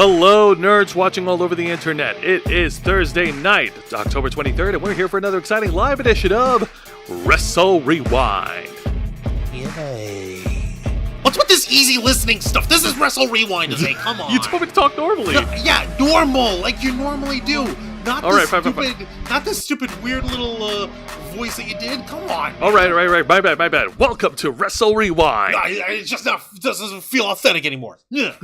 Hello, nerds watching all over the internet. It is Thursday night, October 23rd, and we're here for another exciting live edition of Wrestle Rewind. Yay. What's with this easy listening stuff? This is Wrestle Rewind, Zay. Come on. You told me to talk normally. No, yeah, normal, like you normally do. Not all this right, stupid, fine. Not this stupid weird little voice that you did. Come on. All right. My bad. Welcome to Wrestle Rewind. It just doesn't feel authentic anymore. Yeah.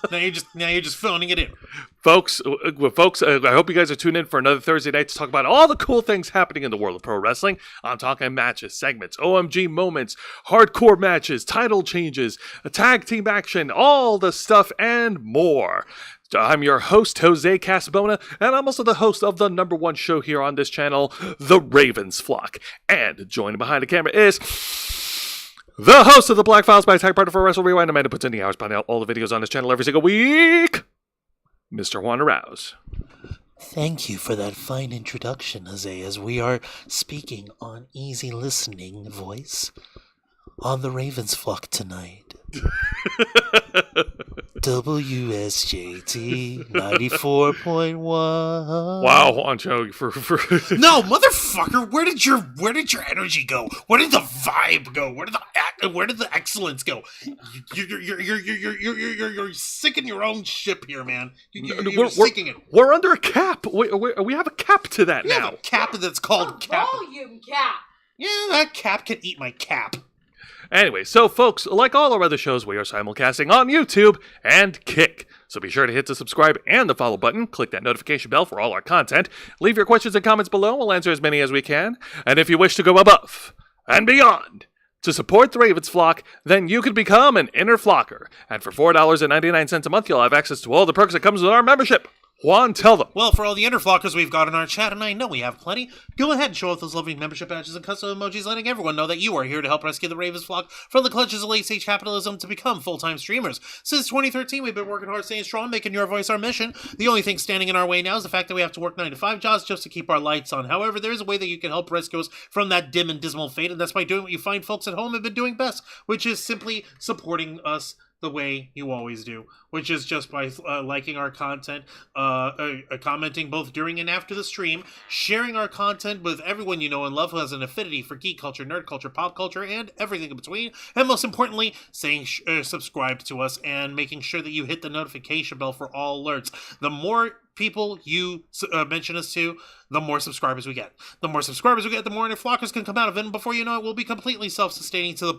now you're just phoning it in. Folks, I hope you guys are tuned in for another Thursday night to talk about all the cool things happening in the world of pro wrestling. I'm talking matches, segments, OMG moments, hardcore matches, title changes, tag team action, all the stuff and more. I'm your host, Jose Casabona, and I'm also the host of the number one show here on this channel, The Ravens Flock. And joining behind the camera is the host of the Black Files by Tag Partner for Wrestle Rewind, a man who puts in the hours behind all the videos on this channel every single week, Mr. Juan Arouse. Thank you for that fine introduction, Jose, as we are speaking on easy listening voice on the Ravens Flock tonight. WSJT 94.1. Wow, Juancho, for No, motherfucker, where did your energy go? Where did the vibe go? Where did the excellence go? You're sinking your own ship here, man. You're sinking it. We're under a cap. We have a cap to that We now. have a cap that's called cap. Volume cap. Yeah, that cap can eat my cap. Anyway, so folks, like all our other shows, we are simulcasting on YouTube and Kick. So be sure to hit the subscribe and the follow button. Click that notification bell for all our content. Leave your questions and comments below. We'll answer as many as we can. And if you wish to go above and beyond to support the Ravens Flock, then you can become an Inner Flocker. And for $4.99 a month, you'll have access to all the perks that comes with our membership. Juan, tell them. Well, for all the interflockers we've got in our chat, and I know we have plenty, go ahead and show off those lovely membership badges and custom emojis, letting everyone know that you are here to help rescue the Ravens Flock from the clutches of late-stage capitalism to become full-time streamers. Since 2013, we've been working hard, staying strong, making your voice our mission. The only thing standing in our way now is the fact that we have to work 9-to-5 jobs just to keep our lights on. However, there is a way that you can help rescue us from that dim and dismal fate, and that's by doing what you find folks at home have been doing best, which is simply supporting us the way you always do, which is just by liking our content, commenting both during and after the stream, sharing our content with everyone you know and love who has an affinity for geek culture, nerd culture, pop culture, and everything in between, and most importantly, saying subscribe to us and making sure that you hit the notification bell for all alerts. The more people you mention us to, the more subscribers we get. The more subscribers we get, the more inner flockers can come out of it, and before you know it, we'll be completely self-sustaining to the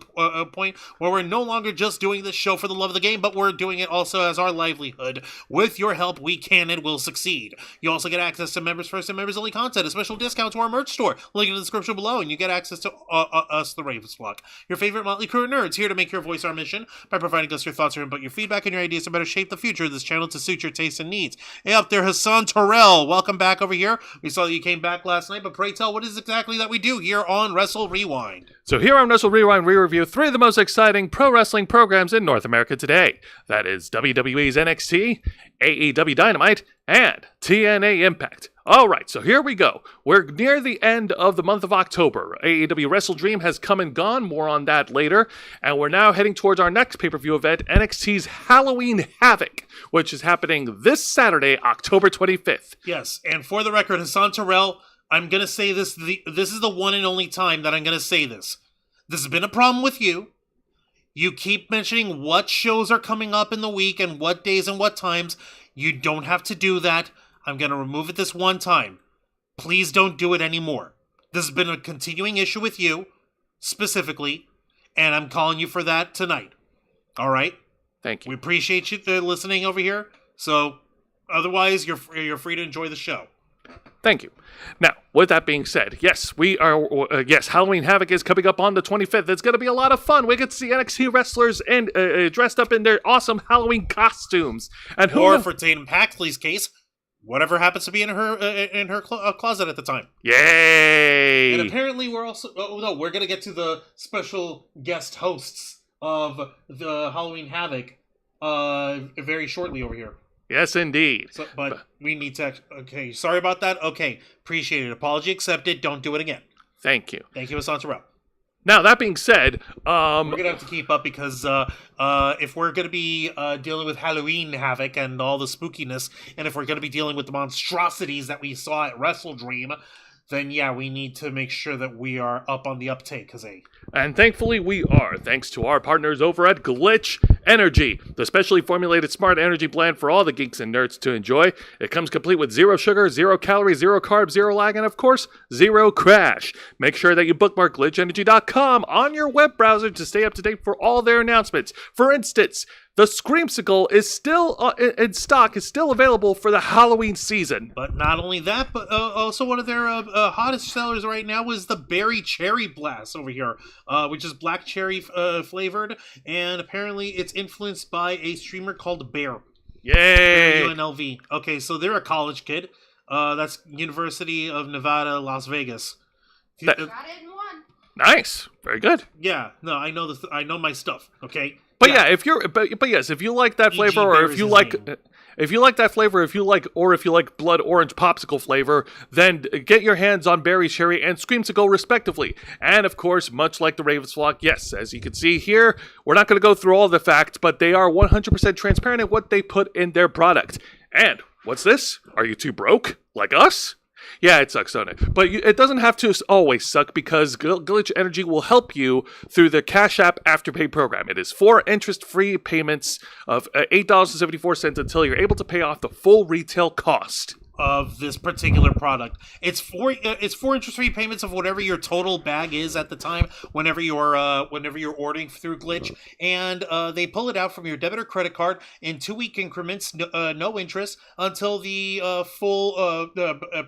point where we're no longer just doing this show for the love of the game, but we're doing it also as our livelihood. With your help, we can and will succeed. You also get access to Members First and Members Only content, a special discount to our merch store, link in the description below, and you get access to us, the Ravens Flock, your favorite motley crew of nerds, here to make your voice our mission by providing us your thoughts or input, your feedback, and your ideas to better shape the future of this channel to suit your tastes and needs. Hey, up there, Hassan Terrell, welcome back over here. We saw that you came back last night, but pray tell, what is exactly that we do here on Wrestle Rewind? So here on Wrestle Rewind, we review three of the most exciting pro wrestling programs in North America today. That is WWE's NXT, AEW Dynamite, and TNA Impact. Alright, so here we go. We're near the end of the month of October. AEW WrestleDream has come and gone, more on that later, and we're now heading towards our next pay-per-view event, NXT's Halloween Havoc, which is happening this Saturday, October 25th. Yes, and for the record, Hassan Terrell, I'm going to say this, this is the one and only time that I'm going to say this. This has been a problem with you. You keep mentioning what shows are coming up in the week and what days and what times. You don't have to do that. I'm going to remove it this one time. Please don't do it anymore. This has been a continuing issue with you, specifically, and I'm calling you for that tonight. All right? Thank you. We appreciate you listening over here. So, otherwise, you're free to enjoy the show. Thank you. Now, with that being said, yes, Halloween Havoc is coming up on the 25th. It's going to be a lot of fun. We get to see NXT wrestlers and dressed up in their awesome Halloween costumes. And for Tatum Paxley's case, whatever happens to be in her closet at the time. Yay! And apparently we're also... we're going to get to the special guest hosts of the Halloween Havoc very shortly over here. Yes, indeed. So, but we need to... Okay, sorry about that. Okay, appreciate it. Apology accepted. Don't do it again. Thank you. Thank you, Hassan Terrell. Now, that being said, We're going to have to keep up because if we're going to be dealing with Halloween Havoc and all the spookiness, and if we're going to be dealing with the monstrosities that we saw at WrestleDream, then yeah, we need to make sure that we are up on the uptake, Jose. and thankfully we are, thanks to our partners over at Glitch Energy, the specially formulated smart energy blend for all the geeks and nerds to enjoy. It comes complete with 0 sugar, 0 calories, 0 carbs, 0 lag, and of course, 0 crash. Make sure that you bookmark glitchenergy.com on your web browser to stay up to date for all their announcements. For instance, the Screamsicle is still in stock, is still available for the Halloween season. But not only that, but also one of their hottest sellers right now is the Berry Cherry Blast over here, which is black cherry flavored, and apparently it's influenced by a streamer called Bear. Yay! UNLV. Okay, so they're a college kid. That's University of Nevada, Las Vegas. Got it in one. Nice. Very good. Yeah, no, I know I know my stuff. Okay. But yeah, if you're, but yes, if you like that flavor, or if you like, if you like that flavor, if you like blood orange popsicle flavor, then get your hands on Berry Cherry and Screamsicle respectively. And of course, much like the Ravens Flock, yes, as you can see here, we're not going to go through all the facts, but they are 100% transparent in what they put in their product. And what's this? Are you too broke like us? Yeah, it sucks, don't it? But it doesn't have to always suck, because Glitch Energy will help you through the Cash App Afterpay program. It is 4 interest-free payments of $8.74 until you're able to pay off the full retail cost of this particular product. It's four interest-free payments of whatever your total bag is at the time whenever you're ordering through Glitch, and they pull it out from your debit or credit card in 2-week increments, no interest, until the full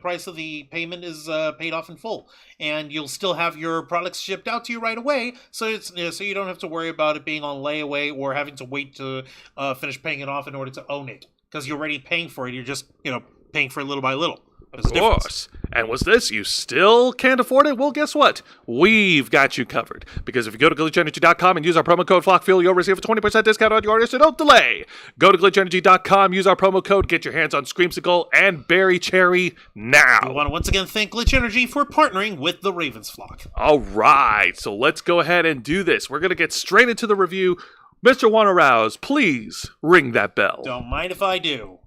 price of the payment is paid off in full, and you'll still have your products shipped out to you right away, so you don't have to worry about it being on layaway or having to wait to finish paying it off in order to own it, because you're already paying for it. You're just paying for it little by little. Of course. And what's this? You still can't afford it? Well, guess what? We've got you covered. Because if you go to glitchenergy.com and use our promo code FlockFuel, you'll receive a 20% discount on your order, so don't delay. Go to glitchenergy.com, use our promo code, get your hands on Screamsicle and Berry Cherry now. We want to once again thank Glitch Energy for partnering with the Ravens Flock. All right, so let's go ahead and do this. We're going to get straight into the review. Mr. Wanna Rouse, please ring that bell. Don't mind if I do.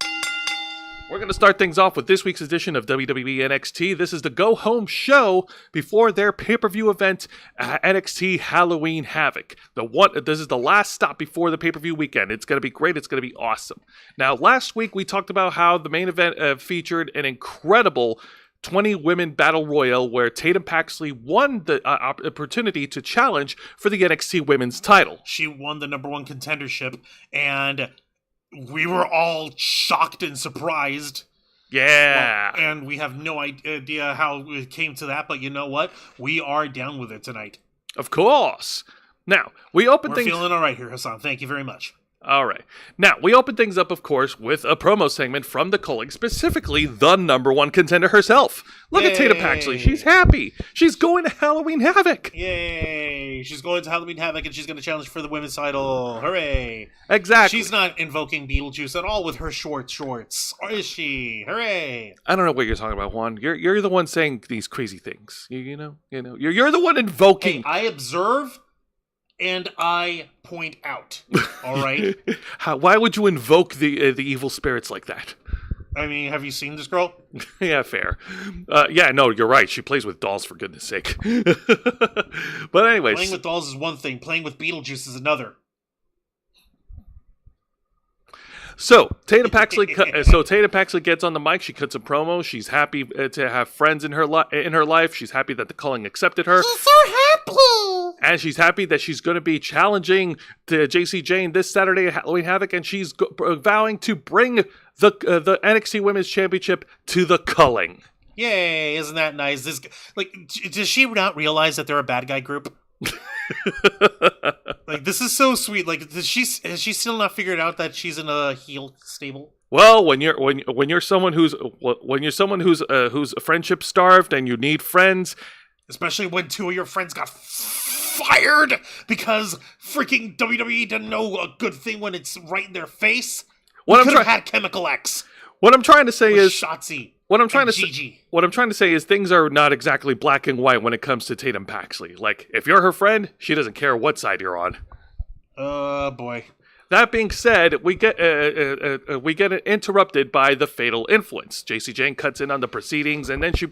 We're going to start things off with this week's edition of WWE NXT. This is the go-home show before their pay-per-view event, NXT Halloween Havoc. This is the last stop before the pay-per-view weekend. It's going to be great. It's going to be awesome. Now, last week we talked about how the main event featured an incredible 20-women battle royal where Tatum Paxley won the opportunity to challenge for the NXT Women's title. She won the number 1 contendership, and we were all shocked and surprised. Yeah. Well, and we have no idea how it came to that, but you know what? We are down with it tonight. Of course. Now, we're feeling all right here, Hassan. Thank you very much. All right. Now, we open things up, of course, with a promo segment from the Culling, specifically the number 1 contender herself. Look at Tatum Paxley. She's happy. She's going to Halloween Havoc. Yay. She's going to Halloween Havoc, and she's going to challenge for the women's title. Hooray. Exactly. She's not invoking Beetlejuice at all with her shorts. Or is she? Hooray. I don't know what you're talking about, Juan. You're the one saying these crazy things. You know. You're the one invoking. Hey, I observe and I point out. All right. Why would you invoke the evil spirits like that? I mean, have you seen this girl? Yeah, fair. Yeah, no, you're right. She plays with dolls, for goodness sake. But anyways, playing with dolls is one thing. Playing with Beetlejuice is another. So Tatum Paxley gets on the mic. She cuts a promo. She's happy to have friends in her life. She's happy that the Culling accepted her. She's so happy. And she's happy that she's going to be challenging to JC Jane this Saturday at Halloween Havoc, and she's vowing to bring the NXT Women's Championship to the Culling. Yay! Isn't that nice? Does she not realize that they're a bad guy group? This is so sweet. Has she still not figured out that she's in a heel stable? Well, when you're someone who's friendship starved and you need friends, especially when 2 of your friends got fired because freaking WWE doesn't know a good thing when it's right in their face. We could have had Chemical X. What I'm trying to say is Shotzi. What I'm trying to Gigi. what I'm trying to say is things are not exactly black and white when it comes to Tatum Paxley. Like, if you're her friend, she doesn't care what side you're on. Oh boy. That being said, we get interrupted by the fatal influence. JC Jane cuts in on the proceedings, and then she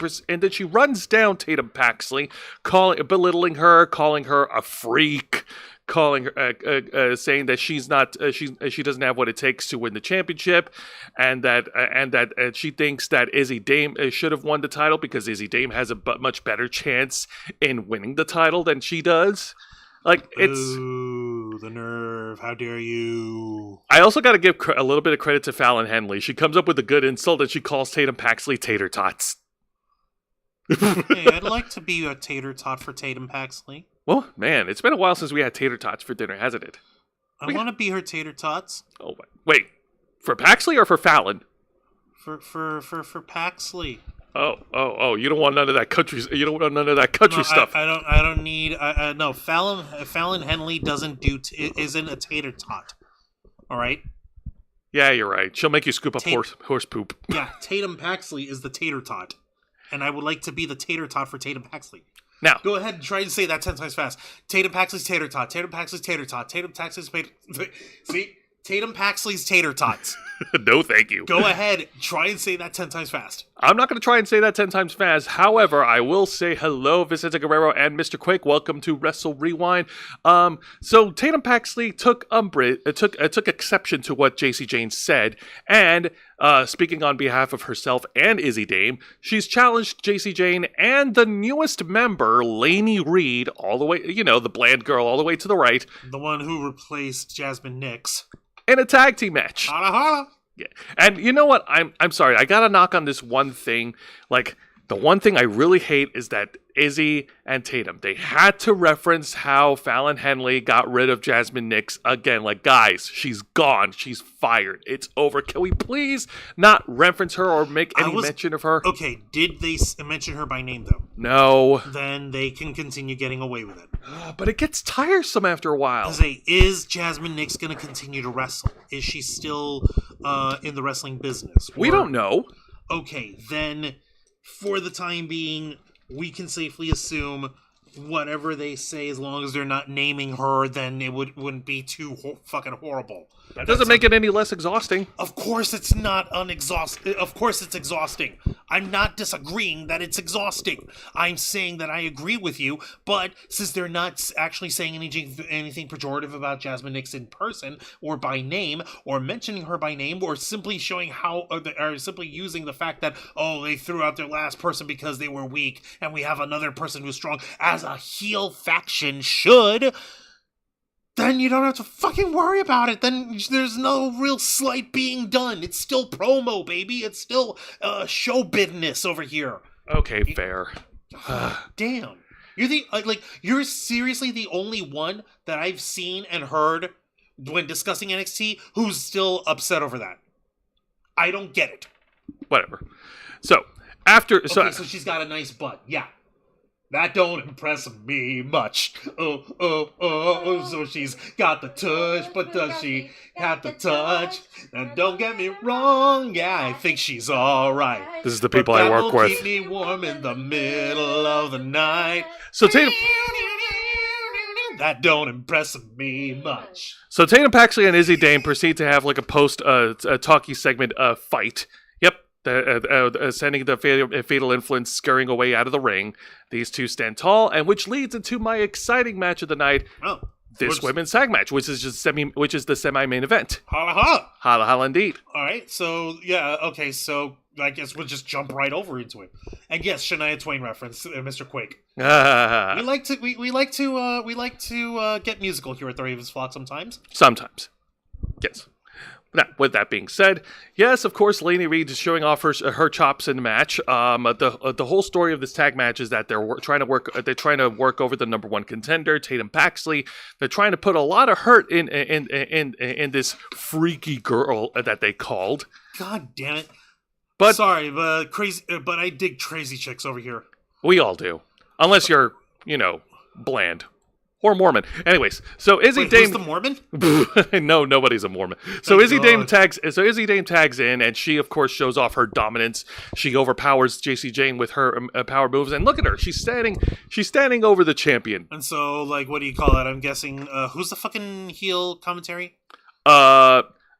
runs down Tatum Paxley, belittling her, calling her a freak, calling her, saying that she doesn't have what it takes to win the championship, and that she thinks that Izzy Dame should have won the title because Izzy Dame has a much better chance in winning the title than she does. Like, it's... Ooh, the nerve. How dare you. I also got to give a little bit of credit to Fallon Henley. She comes up with a good insult and she calls Tatum Paxley tater tots. Hey, I'd like to be a tater tot for Tatum Paxley. Well, man, it's been a while since we had tater tots for dinner, hasn't it? I want to be her tater tots. Oh, wait. For Paxley or for Fallon? For Paxley. Oh! You don't want none of that country. You don't want none of that country stuff. I don't need. No. Fallon Henley isn't a tater tot. All right. Yeah, you're right. She'll make you scoop up horse poop. Yeah, Tatum Paxley is the tater tot, and I would like to be the tater tot for Tatum Paxley. Now, go ahead and try to say that 10 times fast. Tatum Paxley's tater tot. Tatum Paxley's tater tot. Tatum Paxley's see. Tatum Paxley's tater tots. No, thank you. Go ahead, try and say that 10 times fast. I'm not going to try and say that 10 times fast. However, I will say hello, Vicente Guerrero and Mr. Quake. Welcome to Wrestle Rewind. So Tatum Paxley took exception to what JC Jane said, and speaking on behalf of herself and Izzy Dame, she's challenged JC Jane and the newest member, Lainey Reed, all the way, the bland girl, all the way to the right. The one who replaced Jasmine Nix. In a tag team match. Holla, holla. Yeah. And you know what? I'm sorry. I gotta knock on this one thing. Like, the one thing I really hate is that Izzy and Tatum, they had to reference how Fallon Henley got rid of Jasmine Nix again. Like, guys, she's gone. She's fired. It's over. Can we please not reference her or make any mention of her? Okay, did they mention her by name, though? No. Then they can continue getting away with it. But it gets tiresome after a while. Is Jasmine Nix going to continue to wrestle? Is she still in the wrestling business? We don't know. Okay, then for the time being, we can safely assume whatever they say, as long as they're not naming her, then it wouldn't be too fucking horrible. That doesn't make it any less exhausting. Of course it's not Of course it's exhausting. I'm not disagreeing that it's exhausting. I'm saying that I agree with you, but since they're not actually saying anything pejorative about Jasmine Nix in person, or by name, or mentioning her by name, or simply showing or simply using the fact that, they threw out their last person because they were weak, and we have another person who's strong, as a heel faction should, then you don't have to fucking worry about it. Then there's no real slight being done. It's still promo, baby. It's still show business over here. Okay, fair. Damn. You're seriously the only one that I've seen and heard when discussing NXT who's still upset over that. I don't get it. Whatever. So she's got a nice butt. Yeah. That don't impress me much. So she's got the touch, but does she have the touch? And don't get me wrong, yeah, I think she's alright. This is the people I work with. Keep me warm in the middle of the night. So Tatum... That don't impress me much. So Tatum Paxley and Izzy Dame proceed to have like a post-talkie segment fight. Sending the fatal influence scurrying away out of the ring. These two stand tall, and which leads into my exciting match of the night. This women's tag match, which is the semi-main event. Holla holla. Holla holla indeed. Alright, so so I guess we'll just jump right over into it. And yes, Shania Twain reference, Mr. Quake. We like to get musical here at the Ravens Flock sometimes. Sometimes. Yes. Now, with that being said, yes, of course, Lainey Reed is showing off her chops in the match. The whole story of this tag match is that they're trying to work over the number one contender, Tatum Paxley. They're trying to put a lot of hurt in this freaky girl that they called. God damn it! But sorry, but I dig crazy chicks over here. We all do, unless you're bland. Or Mormon. Anyways, so Izzy Wait, Dame. who's the Mormon? No, nobody's a Mormon. So Thank Izzy God. Dame tags in, and she of course shows off her dominance. She overpowers JC Jane with her power moves, and look at her. She's standing over the champion. And so, like, what do you call it? I'm guessing, who's the fucking heel commentary?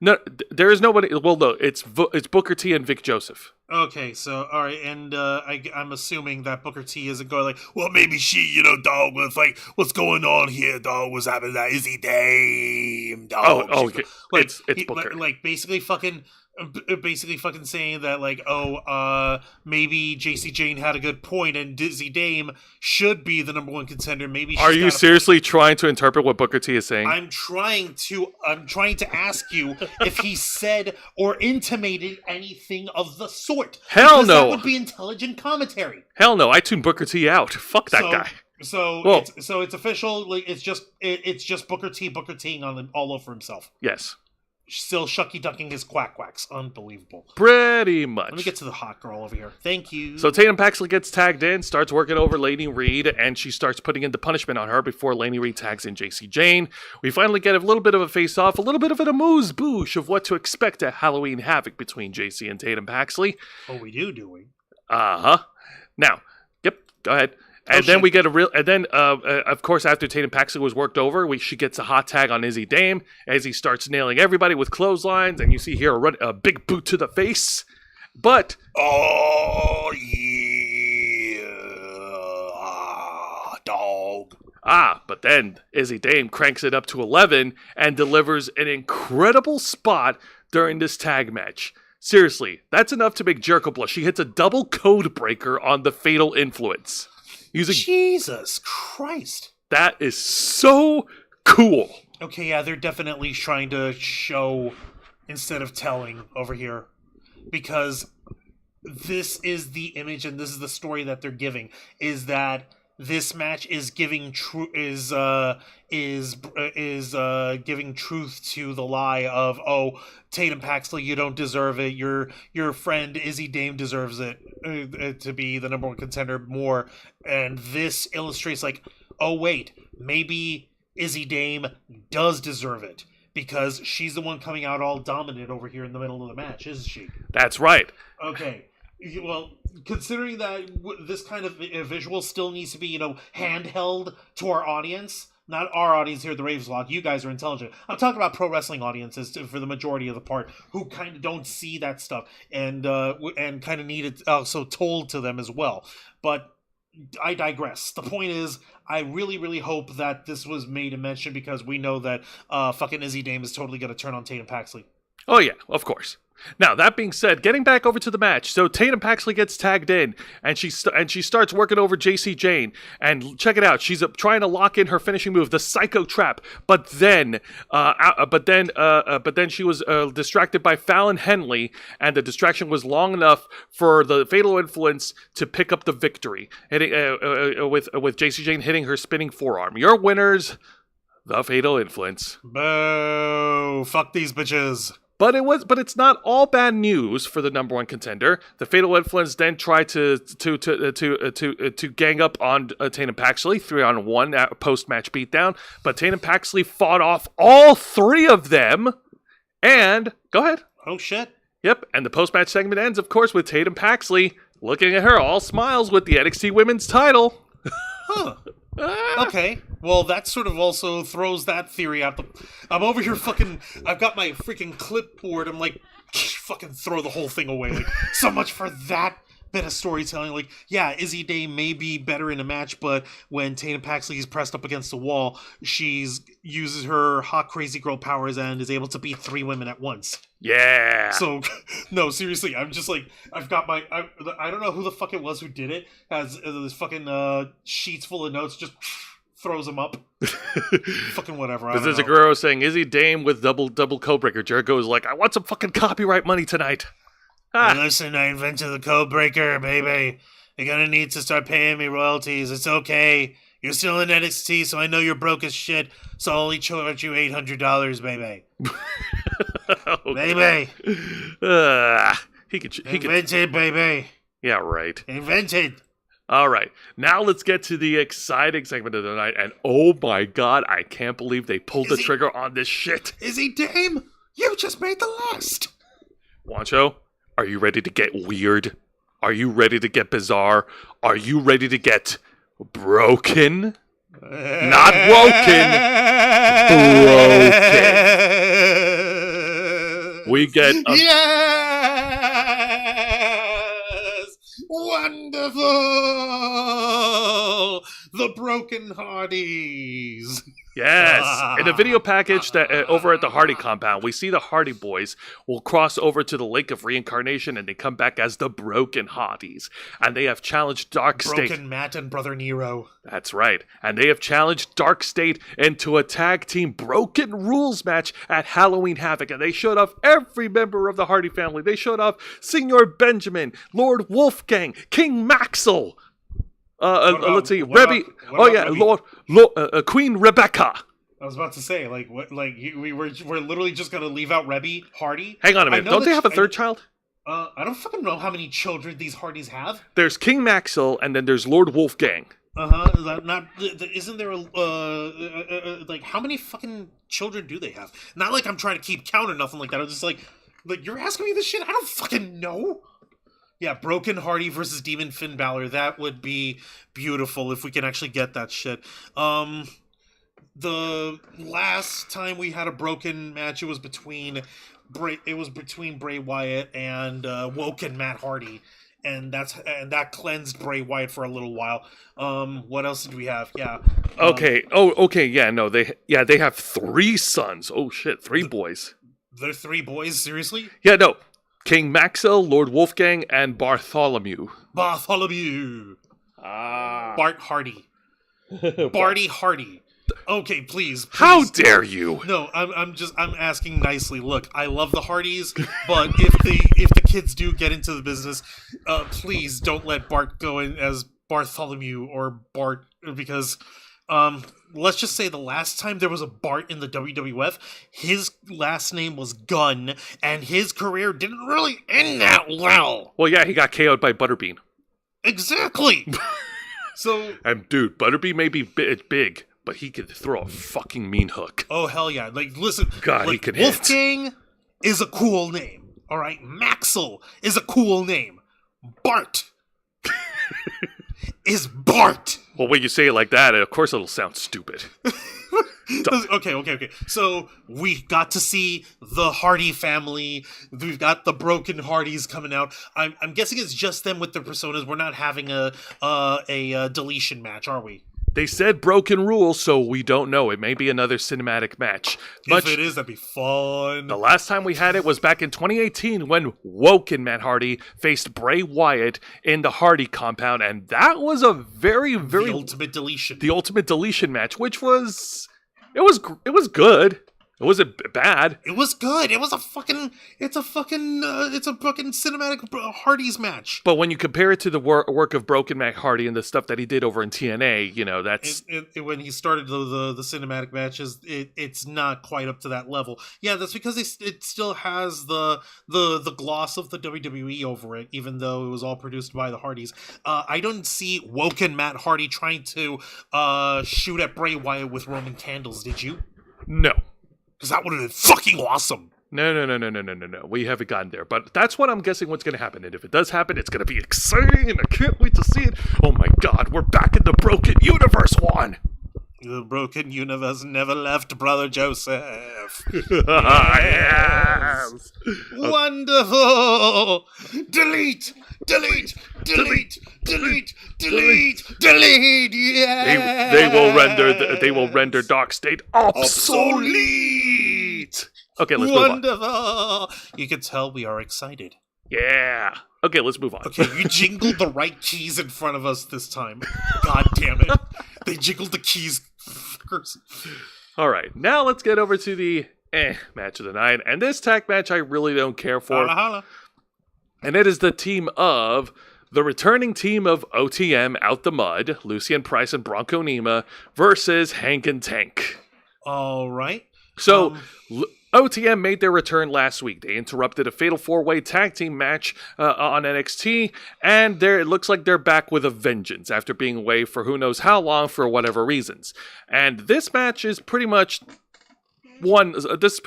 No, there is nobody. Well, no, it's Booker T and Vic Joseph. Okay, so, alright, and I'm assuming that Booker T isn't going like, well, maybe she, dog, was like, what's going on here, dog, what's happening to that Izzy Dame, dog. Okay. Like, It's Booker. Like, basically fucking saying that, like, maybe JC Jane had a good point and Izzy Dame should be the number one contender. Maybe Are you seriously trying to interpret what Booker T is saying? I'm trying to ask you if he said or intimated anything of the sort. Hell because no. That would be intelligent commentary. Hell no, I tuned Booker T out. Fuck that guy. So it's official. Like, it's just Booker T on all over himself. Yes. Still shucky ducking his quacks. Unbelievable. Pretty much. Let me get to the hot girl over here. Thank you. So Tatum Paxley gets tagged in, starts working over Lainey Reed, and she starts putting in the punishment on her before Lainey Reed tags in JC Jane. We finally get a little bit of a face-off, a little bit of an amuse-bouche of what to expect at Halloween Havoc between JC and Tatum Paxley. Oh, we do we? Uh-huh. Now, yep, go ahead. And then we get of course, after Tatum Paxley was worked over, she gets a hot tag on Izzy Dame as he starts nailing everybody with clotheslines, and you see here a big boot to the face. But oh yeah, dog. But then Izzy Dame cranks it up to 11 and delivers an incredible spot during this tag match. Seriously, that's enough to make Jericho blush. She hits a double code breaker on the Fatal Influence. Jesus Christ. That is so cool. Okay, yeah, they're definitely trying to show instead of telling over here. Because this is the image and this is the story that they're giving. Is that this match is giving giving truth to the lie of, oh, Tatum Paxley, you don't deserve it. Your friend Izzy Dame deserves it to be the number one contender more. And this illustrates like, oh wait, maybe Izzy Dame does deserve it because she's the one coming out all dominant over here in the middle of the match, isn't she? That's right. Okay. Well, considering that this kind of visual still needs to be, handheld to our audience, not our audience here at the Ravens Vlog, you guys are intelligent. I'm talking about pro wrestling audiences for the majority of the part who kind of don't see that stuff and kind of need it also told to them as well. But I digress. The point is, I really, really hope that this was made a mention because we know that fucking Izzy Dame is totally going to turn on Tatum Paxley. Oh yeah, of course. Now, that being said, getting back over to the match, so Tatum Paxley gets tagged in, and she starts working over JC Jane, and check it out, she's trying to lock in her finishing move, the Psycho Trap, but then she was distracted by Fallon Henley, and the distraction was long enough for the Fatal Influence to pick up the victory, hitting, with JC Jane hitting her spinning forearm. Your winners, the Fatal Influence. Boo! Fuck these bitches. But it's not all bad news for the number one contender. The Fatal Influence then tried to gang up on Tatum Paxley 3-on-1 post-match beatdown, but Tatum Paxley fought off all three of them. And go ahead. Oh shit. Yep. And the post-match segment ends, of course, with Tatum Paxley looking at her all smiles with the NXT Women's title. Huh. Okay, well, that sort of also throws that theory out. I'm over here I've got my freaking clipboard. I'm like, fucking throw the whole thing away. Like, so much for that bit of storytelling. Like, yeah, Izzy Dame may be better in a match, but when Tatum Paxley is pressed up against the wall, she uses her hot crazy girl powers and is able to beat three women at once. Yeah. So, no, seriously, I'm just like, I've got I don't know who the fuck it was who did it, has this fucking sheets full of notes, just throws them up. Fucking whatever. This is a girl saying, Izzy Dame with double codebreaker. Jericho is like, I want some fucking copyright money tonight. Listen, I invented the code breaker, baby. You're gonna need to start paying me royalties. It's okay. You're still in NXT, so I know you're broke as shit, so I'll only charge you $800, baby. Baby. He could. Invented, baby. Yeah, right. Invented. All right, now let's get to the exciting segment of the night. And oh my god, I can't believe they pulled the trigger on this shit. Izzy Dame, you just made the list. Wancho, are you ready to get weird? Are you ready to get bizarre? Are you ready to get broken? Not woken, broken. We get a... Yes! Wonderful! The Broken Hardys. Yes, in a video package that over at the Hardy compound, we see the Hardy Boys will cross over to the Lake of Reincarnation, and they come back as the Broken Hardys, and they have challenged Dark State. Broken Matt and Brother Nero. That's right, and they have challenged Dark State into a tag team Broken Rules match at Halloween Havoc, and they showed off every member of the Hardy family. They showed off Senor Benjamin, Lord Wolfgang, King Maxwell. Let's see, Rebby. Oh yeah, Queen Rebecca. I was about to say, like, what? Like, we're literally just gonna leave out Rebby Hardy. Hang on a minute. Don't they have a third child? I don't fucking know how many children these Hardys have. There's King Maxwell, and then there's Lord Wolfgang. Isn't there like, how many fucking children do they have? Not like I'm trying to keep count or nothing like that. I'm just like you're asking me this shit. I don't fucking know. Yeah, Broken Hardy versus Demon Finn Balor. That would be beautiful if we can actually get that shit. The last time we had a broken match, it was between Bray Wyatt and Woken Matt Hardy, and that cleansed Bray Wyatt for a little while. What else did we have? Yeah. Okay. Okay. Yeah. No. They have 3 sons. Oh shit, 3 boys. They're 3 boys. Seriously? Yeah. No. King Maxwell, Lord Wolfgang, and Bartholomew. Bart Hardy. Barty Hardy. Okay, please. How dare you? No, I'm asking nicely. Look, I love the Hardys, but if the kids do get into the business, please don't let Bart go in as Bartholomew or Bart, because let's just say the last time there was a Bart in the WWF, his last name was Gunn, and his career didn't really end that well. Well, yeah, he got KO'd by Butterbean. Exactly. So, and dude, Butterbean may be big, but he could throw a fucking mean hook. Oh hell yeah! Like, listen, God, he could hit. Wolfgang is a cool name. All right, Maxwell is a cool name. Bart is Bart. Well, when you say it like that, of course it'll sound stupid. Okay. So we got to see the Hardy family. We've got the Broken Hardys coming out. I'm guessing it's just them with their personas. We're not having a deletion match, are we? They said Broken Rules, so we don't know. It may be another cinematic match. If it is, that'd be fun. The last time we had it was back in 2018 when Woken Matt Hardy faced Bray Wyatt in the Hardy compound, and that was a very, very... The ultimate deletion. The ultimate deletion match, which was... It was good. It wasn't bad. It was good. It's a fucking cinematic Hardy's match. But when you compare it to the work of Broken Matt Hardy and the stuff that he did over in TNA, that's... when he started the cinematic matches, it's not quite up to that level. Yeah, that's because it still has the gloss of the WWE over it, even though it was all produced by the Hardys. I don't see Woken Matt Hardy trying to shoot at Bray Wyatt with Roman candles, did you? No. Because that would have been fucking awesome. No. We haven't gotten there. But that's what I'm guessing what's going to happen. And if it does happen, it's going to be exciting, and I can't wait to see it. Oh my god, we're back in the Broken Universe one. The Broken Universe never left, Brother Joseph. Yes. Wonderful. Delete. Yeah. They will render Dark State obsolete. Okay, let's move on. Wonderful. You can tell we are excited. Yeah. Okay, let's move on. Okay, you jingled the right keys in front of us this time. God damn it. They jiggled the keys. All right, now let's get over to the match of the night. And this tag match I really don't care for. Holla. And it is the team of the returning team of OTM Out the Mud, Lucien Price and Bronco Nima, versus Hank and Tank. All right. So, OTM made their return last week. They interrupted a Fatal 4-Way Tag Team match on NXT, and it looks like they're back with a vengeance after being away for who knows how long for whatever reasons. And this match is pretty much it's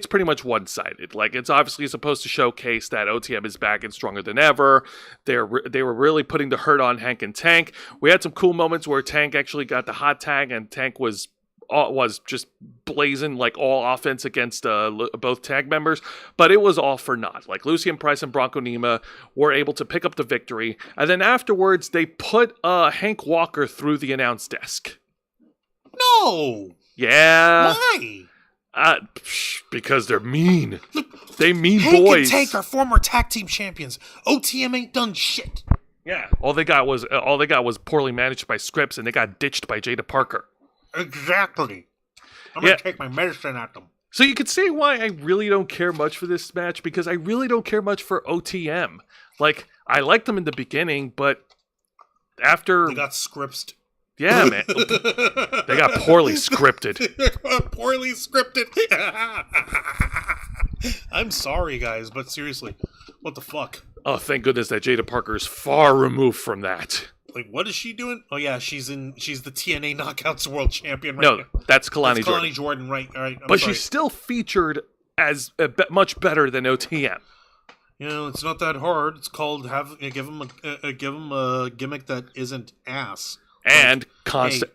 pretty much one-sided. Like, it's obviously supposed to showcase that OTM is back and stronger than ever. They were really putting the hurt on Hank and Tank. We had some cool moments where Tank actually got the hot tag, and Tank was just blazing like all offense against both tag members, but it was all for naught. Like, Lucien Price and Bronco Nima were able to pick up the victory, and then afterwards they put Hank Walker through the announce desk. No! Yeah. Why? Because they're mean. They mean Hank boys. and Tank are former tag team champions. OTM ain't done shit. Yeah. All they got was poorly managed by scripts, and they got ditched by Jada Parker. Exactly. I'm gonna take my medicine at them. So you can see why I really don't care much for this match, because I really don't care much for OTM. Like, I liked them in the beginning, but after... They got scripted. Yeah, man. They got poorly scripted. Poorly scripted. I'm sorry, guys, but seriously, what the fuck? Oh, thank goodness that Jada Parker is far removed from that. Like, what is she doing? Oh yeah, she's the TNA Knockouts World Champion right No, now. that's Kalani That's Jordan. Kalani Jordan, right? All right. But she's still featured as much better than OTM. You know, it's not that hard. It's called give him a gimmick that isn't ass. And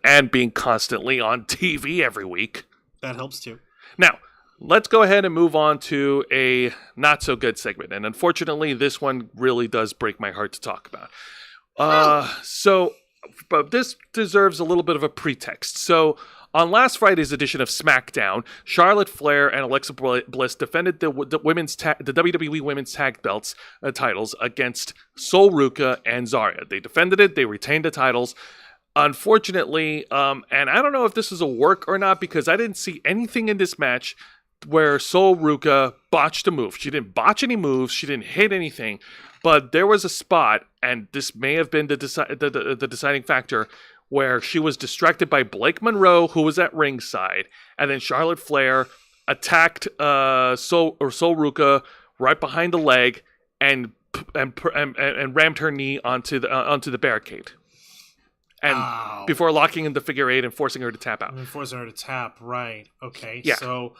and being constantly on TV every week. That helps too. Now, let's go ahead and move on to a not so good segment. And unfortunately, this one really does break my heart to talk about. But this deserves a little bit of a pretext. So, on last Friday's edition of SmackDown, Charlotte Flair and Alexa Bliss defended the WWE Women's Tag Belts titles against Sol Ruca and Zarya. They defended it. They retained the titles. Unfortunately, and I don't know if this is a work or not, because I didn't see anything in this match where Sol Ruca botched a move. She didn't botch any moves. She didn't hit anything. But there was a spot, and this may have been the deciding factor, where she was distracted by Blake Monroe, who was at ringside, and then Charlotte Flair attacked Sol Ruca right behind the leg and rammed her knee onto the barricade. And before locking in the figure eight and forcing her to tap out. Forcing her to tap, right. Okay, yeah. So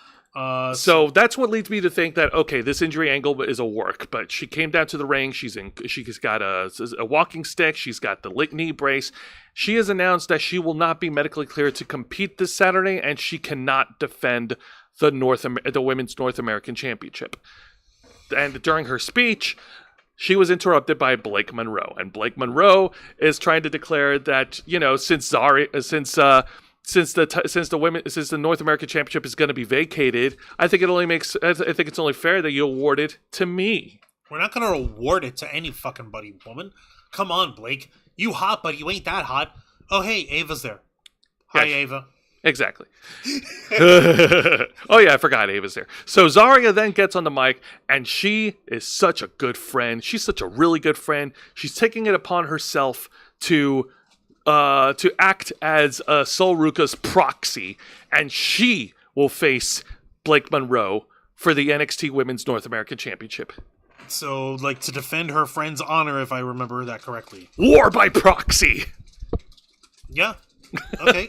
that's what leads me to think that, okay, this injury angle is a work, but she came down to the ring. She's got a walking stick. She's got the knee brace. She has announced that she will not be medically cleared to compete this Saturday, and she cannot defend the Women's North American Championship. And during her speech, she was interrupted by Blake Monroe, and Blake Monroe is trying to declare that, you know, since the North American Championship is going to be vacated, I think it's only fair that you award it to me. We're not going to award it to any fucking buddy woman. Come on, Blake. You hot, but you ain't that hot. Oh, hey, Ava's there. Hi, Yeah. Ava. Exactly. Oh yeah, I forgot Ava's there. So Zarya then gets on the mic, and she is such a good friend. She's such a really good friend. She's taking it upon herself to act as Sol Ruca's proxy, and she will face Blake Monroe for the NXT Women's North American Championship. So, like, to defend her friend's honor, if I remember that correctly. War by proxy. Yeah. Okay.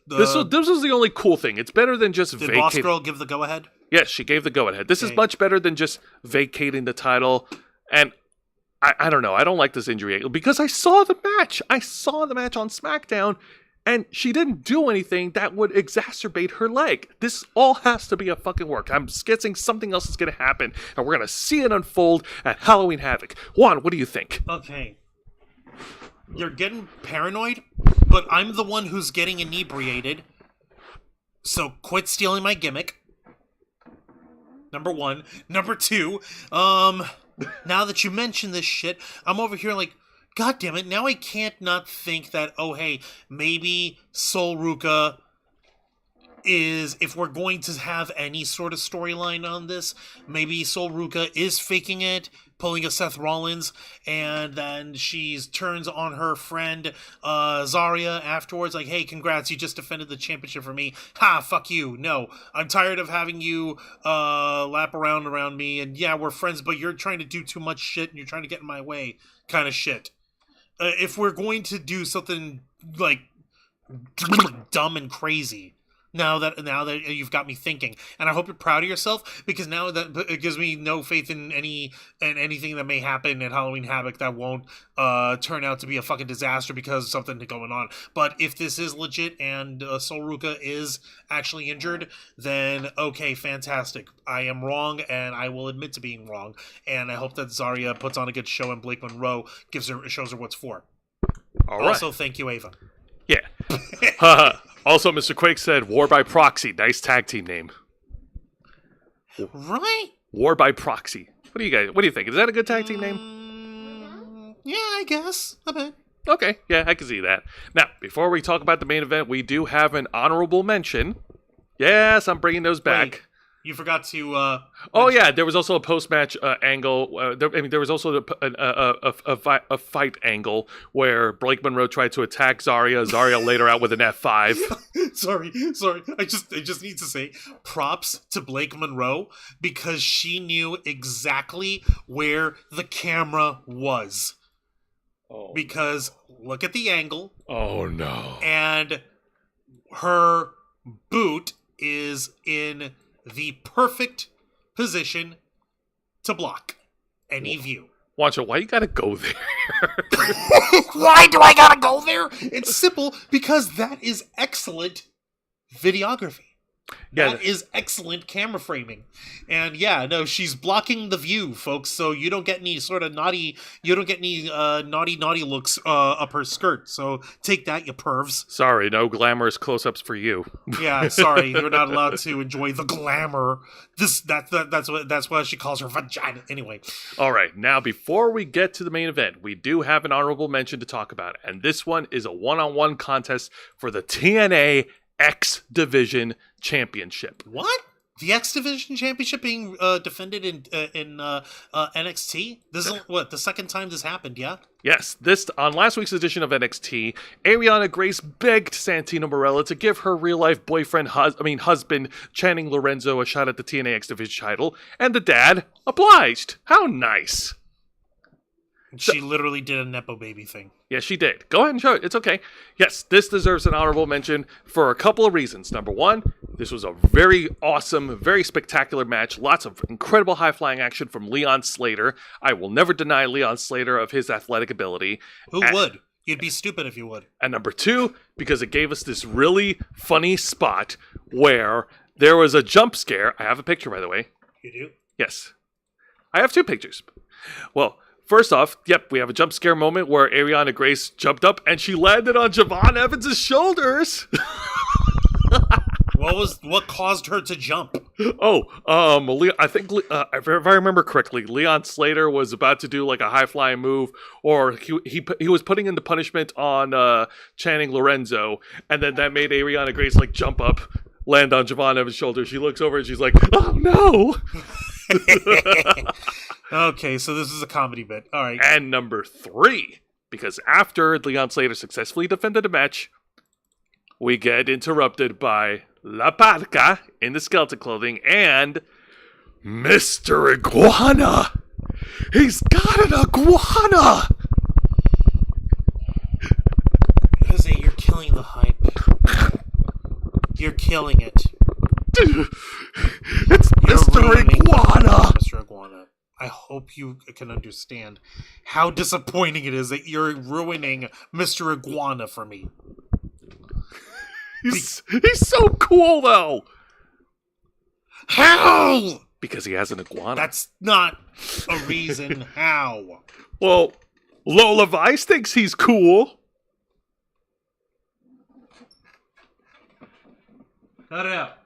This was the only cool thing. It's better than just Did Boss Girl give the go-ahead? Yes, she gave the go-ahead. This is much better than just vacating the title. And I don't know. I don't like this injury angle because I saw the match. I saw the match on SmackDown, and she didn't do anything that would exacerbate her leg. This all has to be a fucking work. I'm guessing something else is going to happen, and we're going to see it unfold at Halloween Havoc. Juan, what do you think? Okay. You're getting paranoid, but I'm the one who's getting inebriated. So quit stealing my gimmick. Number one. Number two, now that you mention this shit, I'm over here like, God damn it, now I can't not think that, oh hey, maybe Sol Ruca is if we're going to have any sort of storyline on this, maybe Sol Ruca is faking it, pulling a Seth Rollins, and then she turns on her friend Zarya afterwards, like, hey, congrats, you just defended the championship for me. Ha, fuck you. No, I'm tired of having you lap around me, and yeah, we're friends, but you're trying to do too much shit, and you're trying to get in my way kind of shit. If we're going to do something, like, dumb and crazy, now that you've got me thinking, and I hope you're proud of yourself, because now that it gives me no faith in anything that may happen at Halloween Havoc that won't turn out to be a fucking disaster because of something going on. But if this is legit and Sol Ruca is actually injured, then okay, fantastic. I am wrong, and I will admit to being wrong. And I hope that Zarya puts on a good show, and Blake Monroe shows her what's for. All right. Also, thank you, Ava. Yeah. Also, Mr. Quake said, War by Proxy. Nice tag team name. Right? War by Proxy. What do you think? Is that a good tag team name? Yeah, I guess. A bit. Okay, yeah, I can see that. Now, before we talk about the main event, we do have an honorable mention. Yes, I'm bringing those back. Wait, you forgot to... yeah, there was also a post-match angle. There was also a fight angle where Blake Monroe tried to attack Zarya. Zarya laid her out with an F5. Sorry. I just need to say props to Blake Monroe, because she knew exactly where the camera was. Oh. Because look at the angle. Oh, no. And her boot is in the perfect position to block any view. Wancho, why you gotta go there? Why do I gotta go there? It's simple, because that is excellent videography. Yeah. That is excellent camera framing. And yeah, no, she's blocking the view, folks, so you don't get any sort of naughty looks up her skirt. So take that, you pervs. Sorry, no glamorous close-ups for you. Yeah, sorry, you're not allowed to enjoy the glamour. That's what she calls her vagina. Anyway. All right, now before we get to the main event, we do have an honorable mention to talk about, and this one is a one-on-one contest for the TNA X Division Championship. What? The X Division Championship being defended in NXT? This is the second time this happened, yeah? Yes, on last week's edition of NXT, Ariana Grace begged Santino Marella to give her real-life husband, Channing Lorenzo, a shot at the TNA X Division title, and the dad obliged. How nice. She literally did a Nepo baby thing. Yes, she did. Go ahead and show it. It's okay. Yes, this deserves an honorable mention for a couple of reasons. Number one, this was a very awesome, very spectacular match. Lots of incredible high-flying action from Leon Slater. I will never deny Leon Slater of his athletic ability. Who would? You'd be stupid if you would. And number two, because it gave us this really funny spot where there was a jump scare. I have a picture, by the way. You do? Yes. I have two pictures. Well, first off, we have a jump scare moment where Ariana Grace jumped up and she landed on Javon Evans' shoulders. What caused her to jump? I think if I remember correctly, Leon Slater was about to do like a high flying move, or he was putting in the punishment on Channing Lorenzo, and then that made Ariana Grace like jump up, land on Javon Evans' shoulder. She looks over and she's like, "Oh no!" Okay, so this is a comedy bit. All right. And number three, because after Leon Slater successfully defended the match, we get interrupted by La Parca in the skeleton clothing and Mr. Iguana. He's got an iguana. Jose, you're killing the hype. You're killing it. It's Mr. Iguana. Mr. Iguana. I hope you can understand how disappointing it is that you're ruining Mr. Iguana for me. He's so cool, though. How? Because he has an iguana. That's not a reason how. Well, Lola Vice thinks he's cool. Cut it out.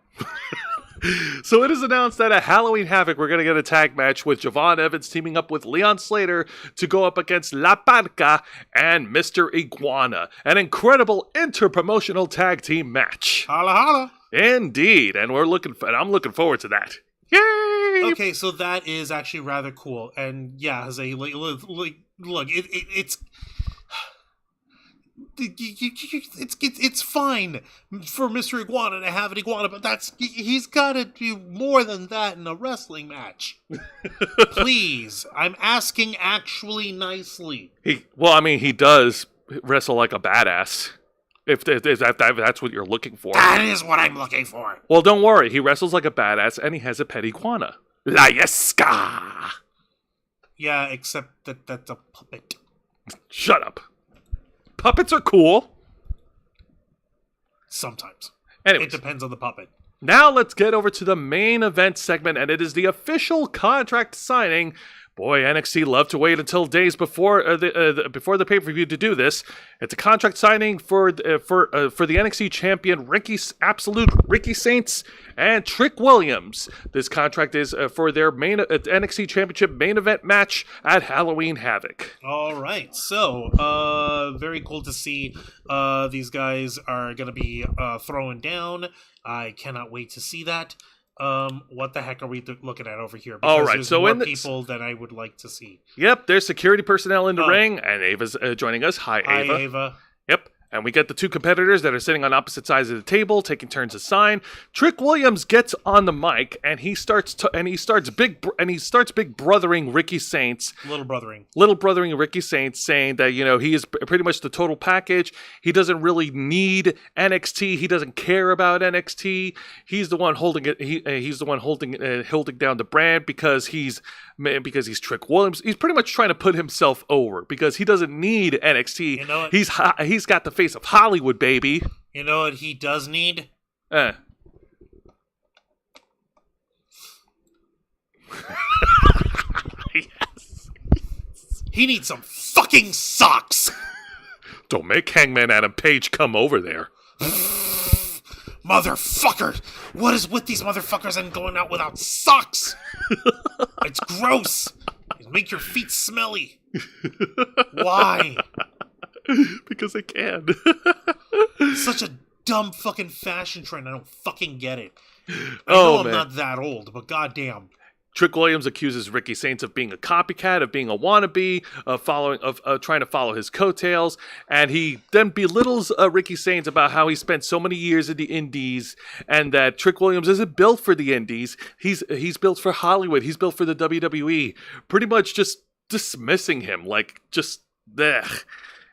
So it is announced that at Halloween Havoc, we're going to get a tag match with Javon Evans teaming up with Leon Slater to go up against La Parca and Mr. Iguana. An incredible interpromotional tag team match. Holla holla. Indeed, and I'm looking forward to that. Yay! Okay, so that is actually rather cool, and yeah, Jose, look, it's fine for Mr. Iguana to have an iguana, but he's got to do more than that in a wrestling match. Please, I'm asking actually nicely. He does wrestle like a badass. If that's what you're looking for. That is what I'm looking for. Well, don't worry. He wrestles like a badass, and he has a pet iguana. La Yesca! Yeah, except that's a puppet. Shut up. Puppets are cool. Sometimes. Anyways. It depends on the puppet. Now let's get over to the main event segment, and it is the official contract signing. Boy, NXT love to wait until days before the pay-per-view to do this. It's a contract signing for the NXT champion Absolute Ricky Saints and Trick Williams. This contract is for their main NXT Championship main event match at Halloween Havoc. All right, so very cool to see these guys are going to be throwing down. I cannot wait to see that. What the heck are we looking at over here? Because all right, there's so more people that I would like to see. Yep, there's security personnel in the ring, and Ava's joining us. Hi, Ava. Hi, Ava. Yep. And we get the two competitors that are sitting on opposite sides of the table, taking turns to sign. Trick Williams gets on the mic, and he starts big brothering Ricky Saints, little brothering Ricky Saints, saying that he is pretty much the total package. He doesn't really need NXT. He doesn't care about NXT. He's the one holding it. He's the one holding down the brand because he's Trick Williams. He's pretty much trying to put himself over because he doesn't need NXT. You know what? He's got the face of Hollywood, baby. You know what he does need? Yes. He needs some fucking socks. Don't make Hangman Adam Page come over there. Motherfucker! What is with these motherfuckers and going out without socks? It's gross. It make your feet smelly. Why? Because I can. Such a dumb fucking fashion trend. I don't fucking get it. I know I'm not that old, but goddamn. Trick Williams accuses Ricky Saints of being a copycat, of being a wannabe, of trying to follow his coattails, and he then belittles Ricky Saints about how he spent so many years in the Indies, and that Trick Williams isn't built for the Indies. He's built for Hollywood. He's built for the WWE. Pretty much just dismissing him, like just blech.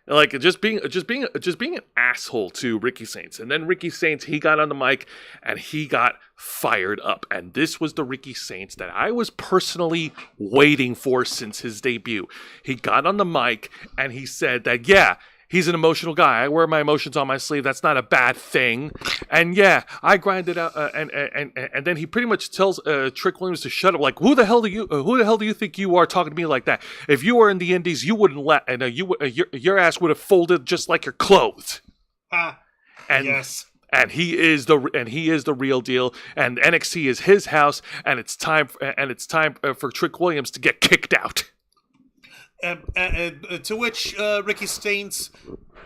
Like just being an asshole to Ricky Saints. And then Ricky Saints, he got on the mic and he got fired up. And this was the Ricky Saints that I was personally waiting for since his debut. He got on the mic and he said that, yeah, he's an emotional guy. I wear my emotions on my sleeve. That's not a bad thing. And yeah, I grind it out. And then he pretty much tells Trick Williams to shut up. Like, who the hell do you think you are talking to me like that? If you were in the Indies, you wouldn't your ass would have folded just like your clothes. Yes. And he is the real deal. And NXT is his house. And it's time for Trick Williams to get kicked out. To which Ricky Saints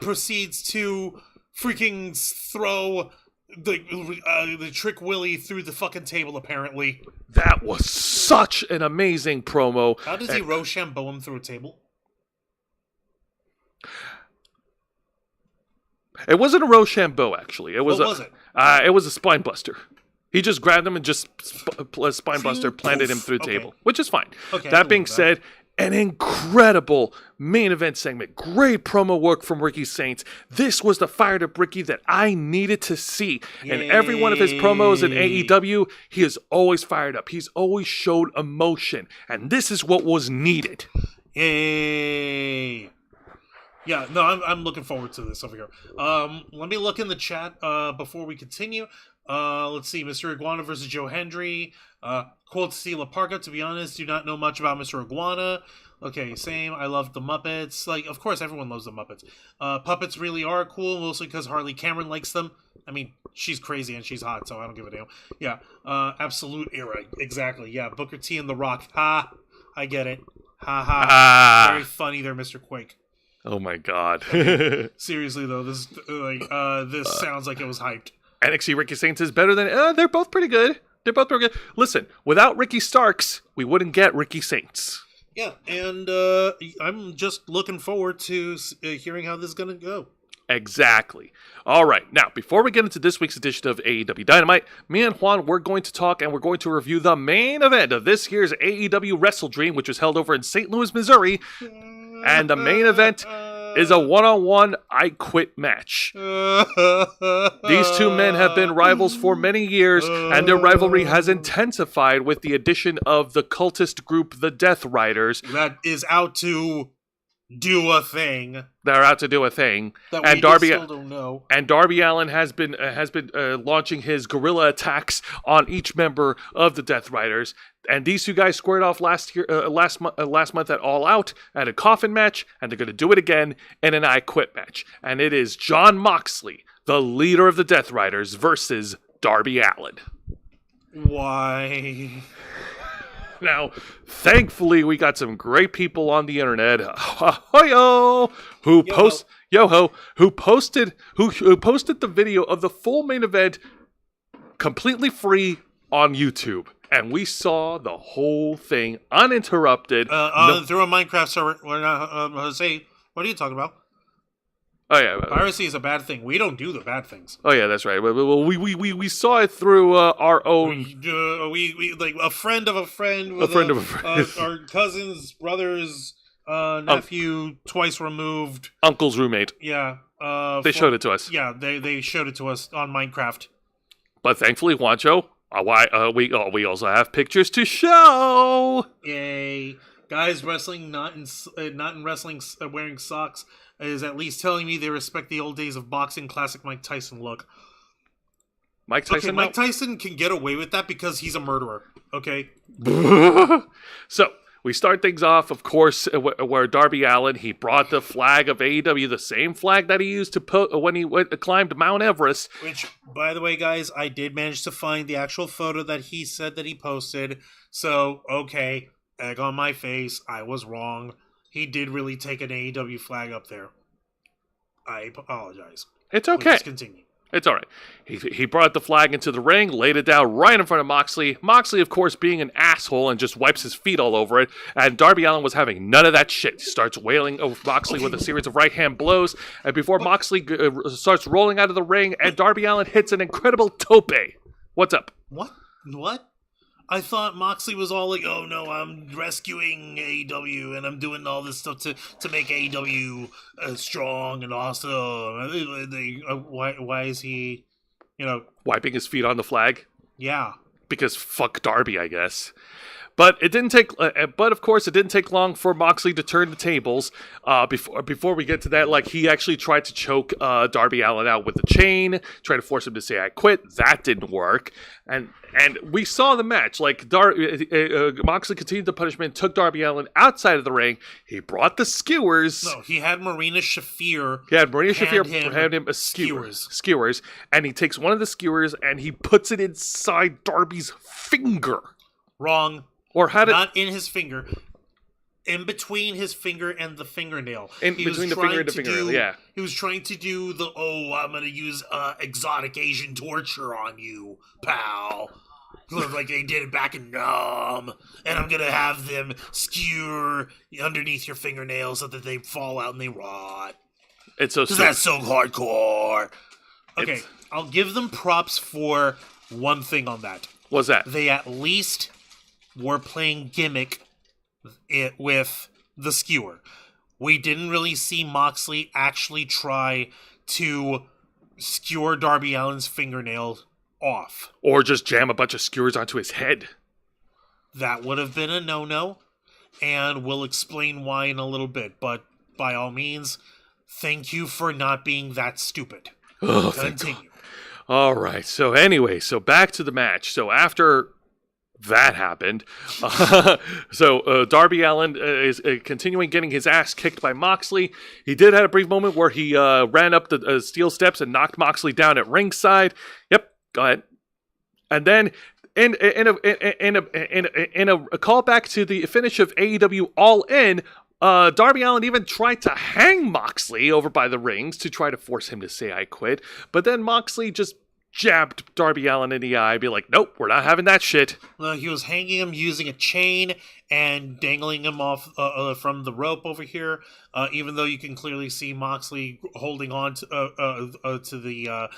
proceeds to freaking throw the Trick Willie through the fucking table, apparently. That was such an amazing promo. How does he Rochambeau him through a table? It wasn't a Rochambeau, actually. What was it? It was a spine buster. He just grabbed him and just spine buster planted him through the table, which is fine. Okay, that being said, an incredible main event segment. Great promo work from Ricky Saints. This was the fired up Ricky that I needed to see. And every one of his promos in AEW, he is always fired up. He's always showed emotion. And this is what was needed. Yay. Yeah, no, I'm looking forward to this over here. Let me look in the chat before we continue. Let's see, Mr. Iguana versus Joe Hendry. Cool to see La Parka. To be honest, do not know much about Mr. Iguana. Okay, same. I love the Muppets. Like, of course, everyone loves the Muppets. Puppets really are cool, mostly because Harley Cameron likes them. I mean, she's crazy and she's hot, so I don't give a damn. Yeah, Absolute Era. Exactly. Yeah, Booker T and The Rock. Ha! I get it. Ha ha. Very funny there, Mr. Quake. Oh my god. Okay. Seriously though, this sounds like it was hyped. NXT Ricky Saints is better than... they're both pretty good. They're both pretty good. Listen, without Ricky Starks, we wouldn't get Ricky Saints. Yeah, and I'm just looking forward to hearing how this is going to go. Exactly. All right. Now, before we get into this week's edition of AEW Dynamite, me and Juan, we're going to talk and we're going to review the main event of this year's AEW WrestleDream, which was held over in St. Louis, Missouri. And the main event is a one-on-one I Quit match. These two men have been rivals for many years, and their rivalry has intensified with the addition of the cultist group, the Death Riders. That is out to do a thing. They're out to do a thing, that and we still don't know. And Darby Allin has been launching his guerrilla attacks on each member of the Death Riders. And these two guys squared off last month at All Out at a coffin match, and they're going to do it again in an I Quit match. And it is Jon Moxley, the leader of the Death Riders, versus Darby Allin. Why? Now, thankfully, we got some great people on the internet, who posted the video of the full main event completely free on YouTube, and we saw the whole thing uninterrupted. Through a Minecraft server. We're not, Jose, what are you talking about? Oh yeah, piracy is a bad thing. We don't do the bad things. Oh yeah, that's right. We saw it through our own. We like a friend of a friend. With a friend of a friend. Our cousins, brothers, nephew, twice removed, uncle's roommate. Yeah. They showed it to us. Yeah, they showed it to us on Minecraft. But thankfully, Juancho, we also have pictures to show. Yay! Guys wrestling not in wrestling wearing socks is at least telling me they respect the old days of boxing, classic Mike Tyson look. Mike Tyson? Okay, Mike Tyson can get away with that because he's a murderer, okay? So, we start things off, of course, where Darby Allin, he brought the flag of AEW, the same flag that he used to put when he climbed Mount Everest. Which, by the way, guys, I did manage to find the actual photo that he said that he posted. So, okay, egg on my face, I was wrong. He did really take an AEW flag up there. I apologize. It's okay. Please continue. It's all right. He brought the flag into the ring, laid it down right in front of Moxley. Moxley, of course, being an asshole and just wipes his feet all over it. And Darby Allin was having none of that shit. He starts wailing over Moxley with a series of right-hand blows. And before Moxley starts rolling out of the ring, and Darby Allin hits an incredible tope. What's up? What? I thought Moxley was all like, oh no, I'm rescuing AEW and I'm doing all this stuff to make AEW strong and awesome. Why is he, wiping his feet on the flag? Yeah. Because fuck Darby, I guess. But it didn't take. But of course, it didn't take long for Moxley to turn the tables. Before we get to that, like he actually tried to choke Darby Allin out with a chain, tried to force him to say "I quit." That didn't work, and we saw the match. Like Moxley continued the punishment, took Darby Allin outside of the ring. He brought the skewers. No, he had Marina Shafir. Hand him a skewers, and he takes one of the skewers and he puts it inside Darby's finger. Wrong. Or had it not in his finger, in between his finger and the fingernail. Between the finger and the fingernail, yeah. He was trying to do I'm going to use exotic Asian torture on you, pal. Like they did it back in Nam. And I'm going to have them skewer underneath your fingernails so that they fall out and they rot. It's so because that's so hardcore. Okay, I'll give them props for one thing on that. What's that? They at least were playing gimmick with the skewer. We didn't really see Moxley actually try to skewer Darby Allin's fingernail off. Or just jam a bunch of skewers onto his head. That would have been a no-no, and we'll explain why in a little bit. But by all means, thank you for not being that stupid. Continue. All right. So anyway, back to the match. So after that happened, Darby Allin is continuing getting his ass kicked by Moxley. He did have a brief moment where he ran up the steel steps and knocked Moxley down at ringside. Yep, go ahead. And then in a callback to the finish of AEW All In, Darby Allin even tried to hang Moxley over by the rings to try to force him to say "I quit," but then Moxley just jabbed Darby Allin in the eye, be like, nope, we're not having that shit. He was hanging him using a chain and dangling him off from the rope over here. Even though you can clearly see Moxley holding on to the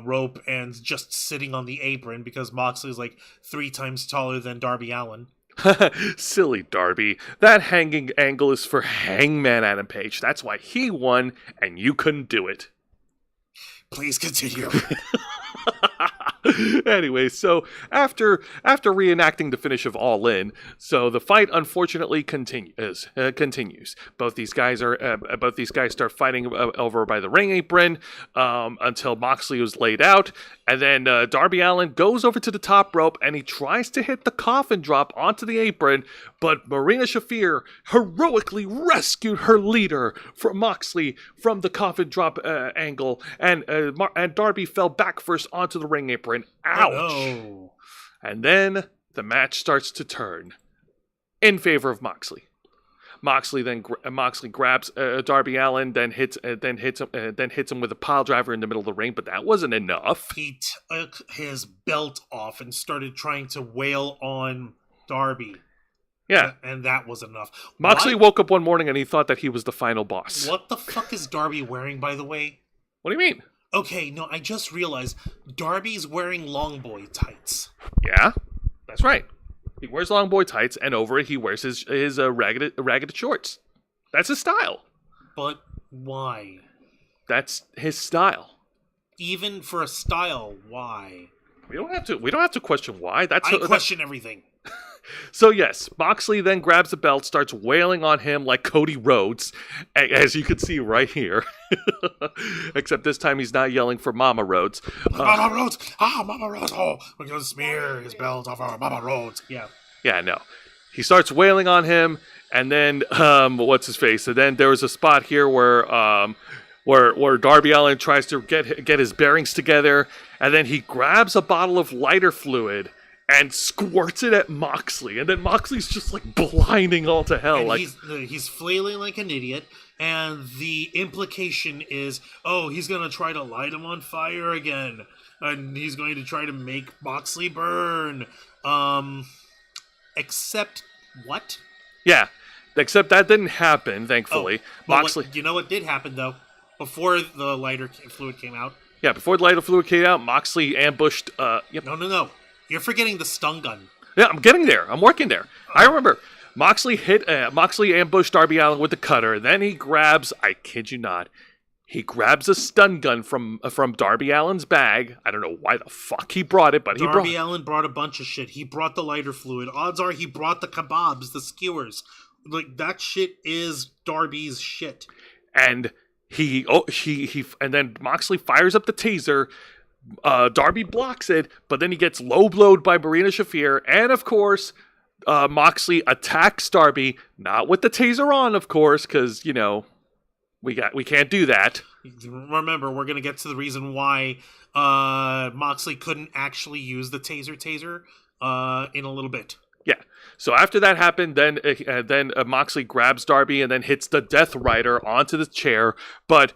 rope and just sitting on the apron because Moxley's like 3 times taller than Darby Allin. Silly Darby. That hanging angle is for Hangman Adam Page. That's why he won, and you couldn't do it. Please continue. Anyway, so after reenacting the finish of All In, so the fight unfortunately continues. Both these guys start fighting over by the ring apron until Moxley was laid out, and then Darby Allin goes over to the top rope and he tries to hit the coffin drop onto the apron, but Marina Shafir heroically rescued her leader from Moxley from the coffin drop angle, and Darby fell back first onto the ring apron. Ouch! Oh, no. And then the match starts to turn in favor of Moxley. Moxley grabs Darby Allin, then hits him with a pile driver in the middle of the ring, but that wasn't enough. He took his belt off and started trying to wail on Darby. Yeah. And that was enough. Moxley woke up one morning and he thought that he was the final boss. What the fuck is Darby wearing, by the way? What do you mean? Okay, no, I just realized Darby's wearing long boy tights. Yeah, that's right. He wears long boy tights, and over it he wears his ragged shorts. That's his style. But why? That's his style. Even for a style, why? We don't have to question why. I question everything. So yes, Moxley then grabs the belt, starts wailing on him like Cody Rhodes, as you can see right here. Except this time he's not yelling for Mama Rhodes. Mama Rhodes! Mama Rhodes! Oh, we're gonna smear his belt off our Mama Rhodes. Yeah. Yeah, no. He starts wailing on him, and then what's his face? And then there was a spot here where Darby Allin tries to get his bearings together, and then he grabs a bottle of lighter fluid and squirts it at Moxley, and then Moxley's just like blinding all to hell. And like he's flailing like an idiot, and the implication is, oh, he's gonna try to light him on fire again, and he's going to try to make Moxley burn. Except what? Yeah, except that didn't happen, thankfully. Moxley. You know what did happen though? Before the lighter fluid came out. Yeah, before the lighter fluid came out, Moxley ambushed. Yep. No. You're forgetting the stun gun. Yeah, I'm getting there. I'm working there. I remember. Moxley ambushed Darby Allin with the cutter. Then he grabs, I kid you not, he grabs a stun gun from Darby Allin's bag. I don't know why the fuck he brought it, but Darby Allin brought a bunch of shit. He brought the lighter fluid. Odds are he brought the kebabs, the skewers. Like, that shit is Darby's shit. And and then Moxley fires up the taser. Darby blocks it, but then he gets low blowed by Marina Shafir, and of course, Moxley attacks Darby, not with the taser on, of course, because we can't do that. Remember, we're gonna get to the reason why Moxley couldn't actually use the taser in a little bit. Yeah. So after that happened, then Moxley grabs Darby and then hits the Death Rider onto the chair, but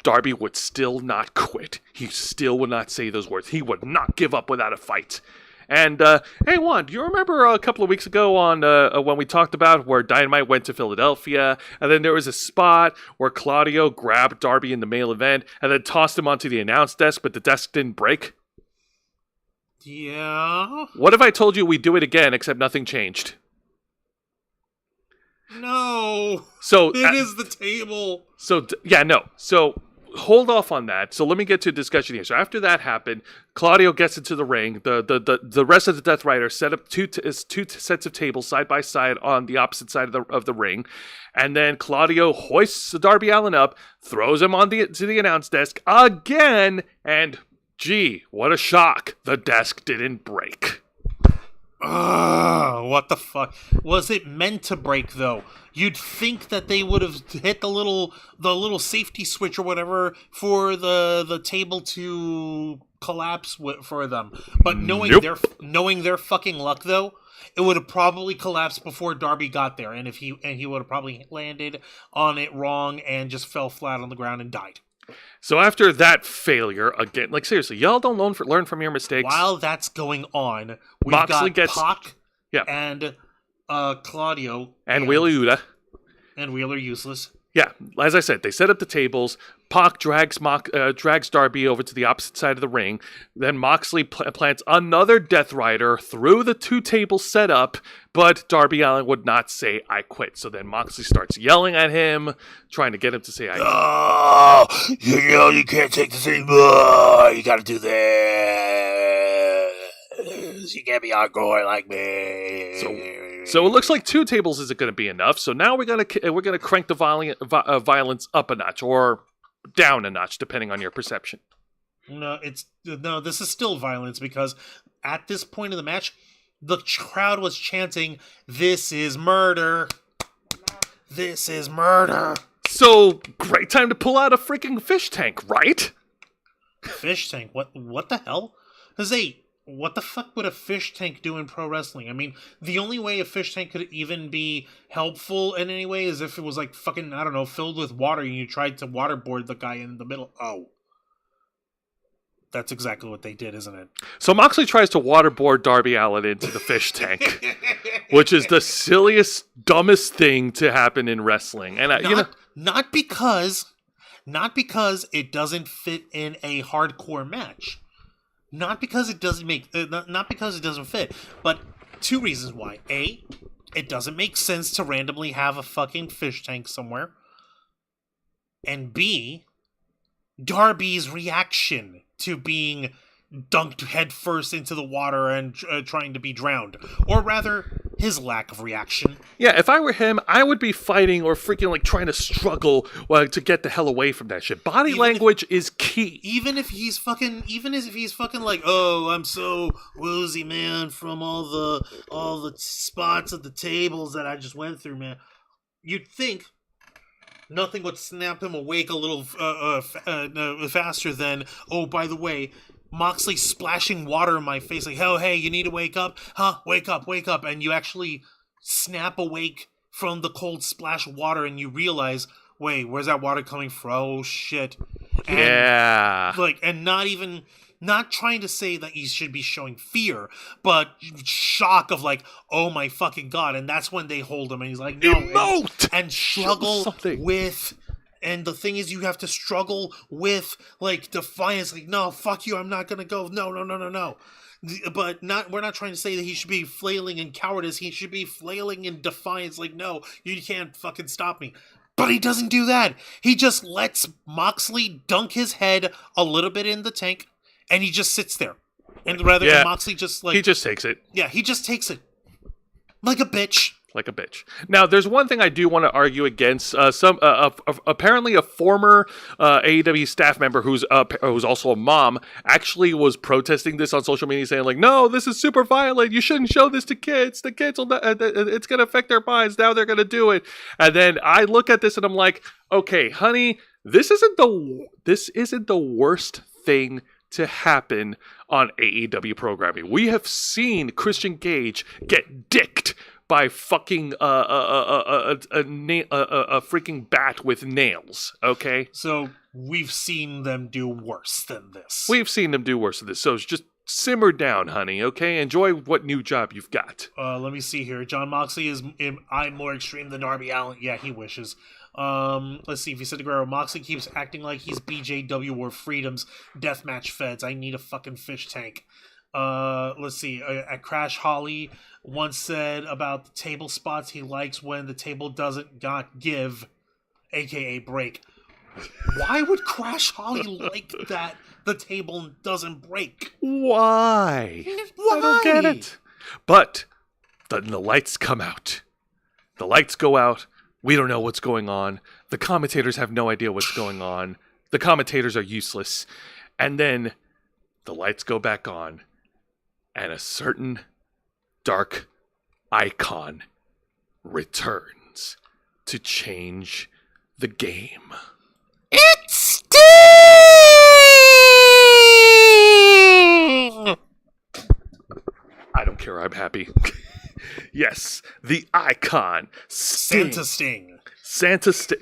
Darby would still not quit. He still would not say those words. He would not give up without a fight. And, hey, Juan, do you remember a couple of weeks ago on when we talked about where Dynamite went to Philadelphia, and then there was a spot where Claudio grabbed Darby in the main event and then tossed him onto the announce desk, but the desk didn't break? Yeah? What if I told you we'd do it again, except nothing changed? No. So it is the table. So, yeah, no. So hold off on that. So let me get to a discussion here. So after that happened, Claudio gets into the ring. The rest of the Death Rider set up two sets of tables side by side on the opposite side of the ring, and then Claudio hoists Darby Allin up, throws him to the announce desk again, and gee, what a shock! The desk didn't break. What the fuck? Was it meant to break, though? You'd think that they would have hit the little safety switch or whatever for the table to collapse for them. But knowing their fucking luck, though, it would have probably collapsed before Darby got there, and he would have probably landed on it wrong and just fell flat on the ground and died. So after that failure, again, like seriously, y'all don't learn from your mistakes. While that's going on, we've Moxley got gets- Pac Yeah. and Claudio and Wheeler Yuta. and Wheeler useless. Yeah, as I said, they set up the tables. Pac drags Darby over to the opposite side of the ring. Then Moxley plants another Death Rider through the 2 tables set up, but Darby Allin would not say, "I quit." So then Moxley starts yelling at him, trying to get him to say, "I quit." Oh, you can't take the thing. Oh, you gotta do this. You can't be hardcore like me. So it looks like 2 tables isn't going to be enough. So now we're gonna crank the violence up a notch or down a notch, depending on your perception. No, this is still violence because at this point of the match, the crowd was chanting, "This is murder. This is murder." So great time to pull out a freaking fish tank, right? Fish tank? What the hell? What the fuck would a fish tank do in pro wrestling? I mean, the only way a fish tank could even be helpful in any way is if it was like fucking, I don't know, filled with water and you tried to waterboard the guy in the middle. Oh. That's exactly what they did, isn't it? So Moxley tries to waterboard Darby Allin into the fish tank, which is the silliest, dumbest thing to happen in wrestling. And not because it doesn't fit in a hardcore match. Not because it doesn't not because it doesn't fit, but 2 reasons why. A, it doesn't make sense to randomly have a fucking fish tank somewhere. And B, Darby's reaction to being dunked headfirst into the water and trying to be drowned. Or rather, his lack of reaction. Yeah, if I were him, I would be fighting or freaking like trying to struggle to get the hell away from that shit. Body language is key. Even if he's fucking like, "Oh, I'm so woozy, man, from all the spots at the tables that I just went through, man." You'd think nothing would snap him awake a little faster than, "Oh, by the way, Moxley splashing water in my face, like, "Oh, hey, you need to wake up? Huh? Wake up. And you actually snap awake from the cold splash of water and you realize, wait, where's that water coming from? Oh, shit. And, yeah. And not trying to say that you should be showing fear, but shock of like, "Oh my fucking God." And that's when they hold him and he's like, "No." Emote! And struggle with... And the thing is, you have to struggle with, like, defiance. Like, "No, fuck you, I'm not gonna go. No. But we're not trying to say that he should be flailing in cowardice. He should be flailing in defiance. Like, "No, you can't fucking stop me." But he doesn't do that. He just lets Moxley dunk his head a little bit in the tank, and he just sits there. And than Moxley just, like... He just takes it. Yeah, he just takes it. Like a bitch. Like a bitch. Now, there's one thing I do want to argue against. Apparently, a former AEW staff member who's also a mom actually was protesting this on social media, saying like, "No, this is super violent. You shouldn't show this to kids. The kids will. It's going to affect their minds. Now they're going to do it." And then I look at this and I'm like, "Okay, honey, this isn't the worst thing to happen on AEW programming. We have seen Christian Gage get dicked by fucking a freaking bat with nails, okay?" So we've seen them do worse than this. We've seen them do worse than this. So just simmer down, honey, okay? Enjoy what new job you've got. Let me see here. John Moxley is I'm more extreme than Darby Allin. Yeah, he wishes. Let's see. If he said to Guerrero, "Moxley keeps acting like he's BJW or Freedom's deathmatch feds. I need a fucking fish tank." Let's see. Crash Holly once said about the table spots he likes when the table doesn't not give, aka break. Why would Crash Holly like that the table doesn't break? Why? I don't get it. But then the lights come out. The lights go out. We don't know what's going on. The commentators have no idea what's going on. The commentators are useless. And then the lights go back on. And a certain dark icon returns to change the game. It's Sting! I don't care, I'm happy. Yes, the icon. Sting. Santa Sting. Santa Sting.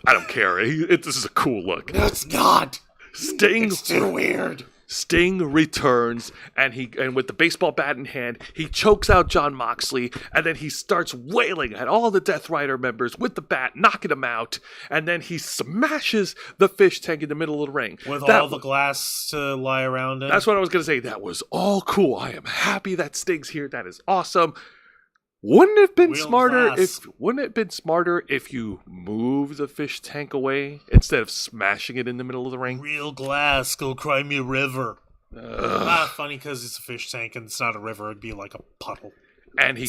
I don't care. This is a cool look. No, it's not. Sting. It's too weird. Sting returns, and with the baseball bat in hand, he chokes out Jon Moxley, and then he starts wailing at all the Death Rider members with the bat, knocking them out, and then he smashes the fish tank in the middle of the ring. With all the glass to lie around it. That's what I was going to say. That was all cool. I am happy that Sting's here. That is awesome. Wouldn't it have been smarter if you move the fish tank away instead of smashing it in the middle of the ring? Real glass, go cry me a river. Funny because it's a fish tank and it's not a river. It'd be like a puddle. And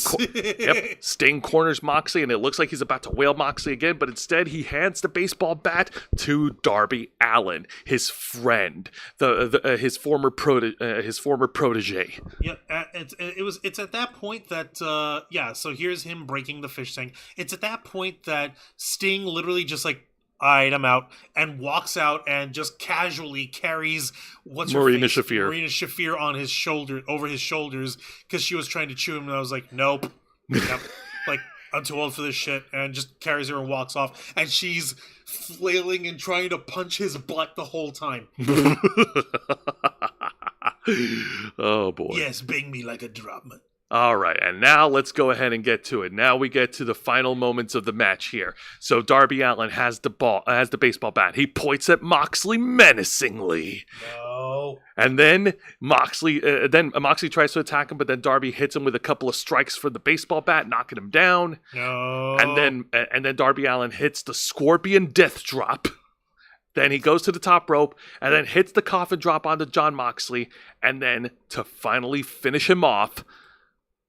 Sting corners Moxley, and it looks like he's about to whale Moxley again, but instead he hands the baseball bat to Darby Allin, his friend, his former protege. Yeah, it's at that point that so here's him breaking the fish tank. It's at that point that Sting literally just like, all right, I'm out, and walks out and just casually carries Marina Shafir on his shoulder, over his shoulders, because she was trying to chew him, and I was like, nope. Yep. Like, I'm too old for this shit, and just carries her and walks off, and she's flailing and trying to punch his butt the whole time. Oh, boy. Yes, bang me like a drum. All right, and now let's go ahead and get to it. Now we get to the final moments of the match here. So Darby Allin has the baseball bat. He points at Moxley menacingly. No. And then Moxley tries to attack him, but then Darby hits him with a couple of strikes for the baseball bat, knocking him down. No. And then Darby Allin hits the Scorpion Death Drop. Then he goes to the top rope and then hits the coffin drop onto Jon Moxley, and then to finally finish him off,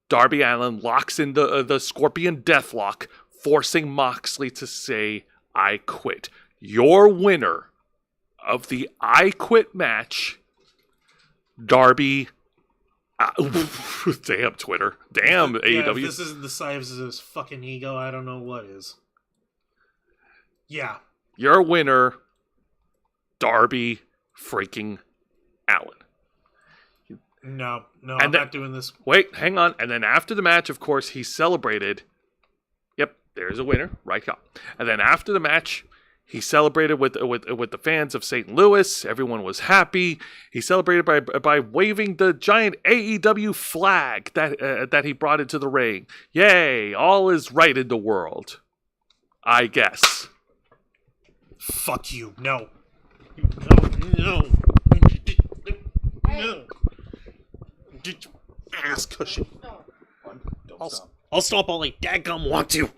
Darby Allin locks in the Scorpion Deathlock, forcing Moxley to say, I quit. Your winner of the I Quit match, Darby... damn, Twitter. Damn, AEW. If this isn't the size of his fucking ego, I don't know what is. Yeah. Your winner, Darby freaking Allin. No, I'm not doing this. Wait, hang on. And then after the match, of course, he celebrated. Yep, there's a winner, right here. And then after the match, he celebrated with the fans of St. Louis. Everyone was happy. He celebrated by waving the giant AEW flag that he brought into the ring. Yay! All is right in the world, I guess. Fuck you! No. Ass cushion. I'll stop all I daggum want to.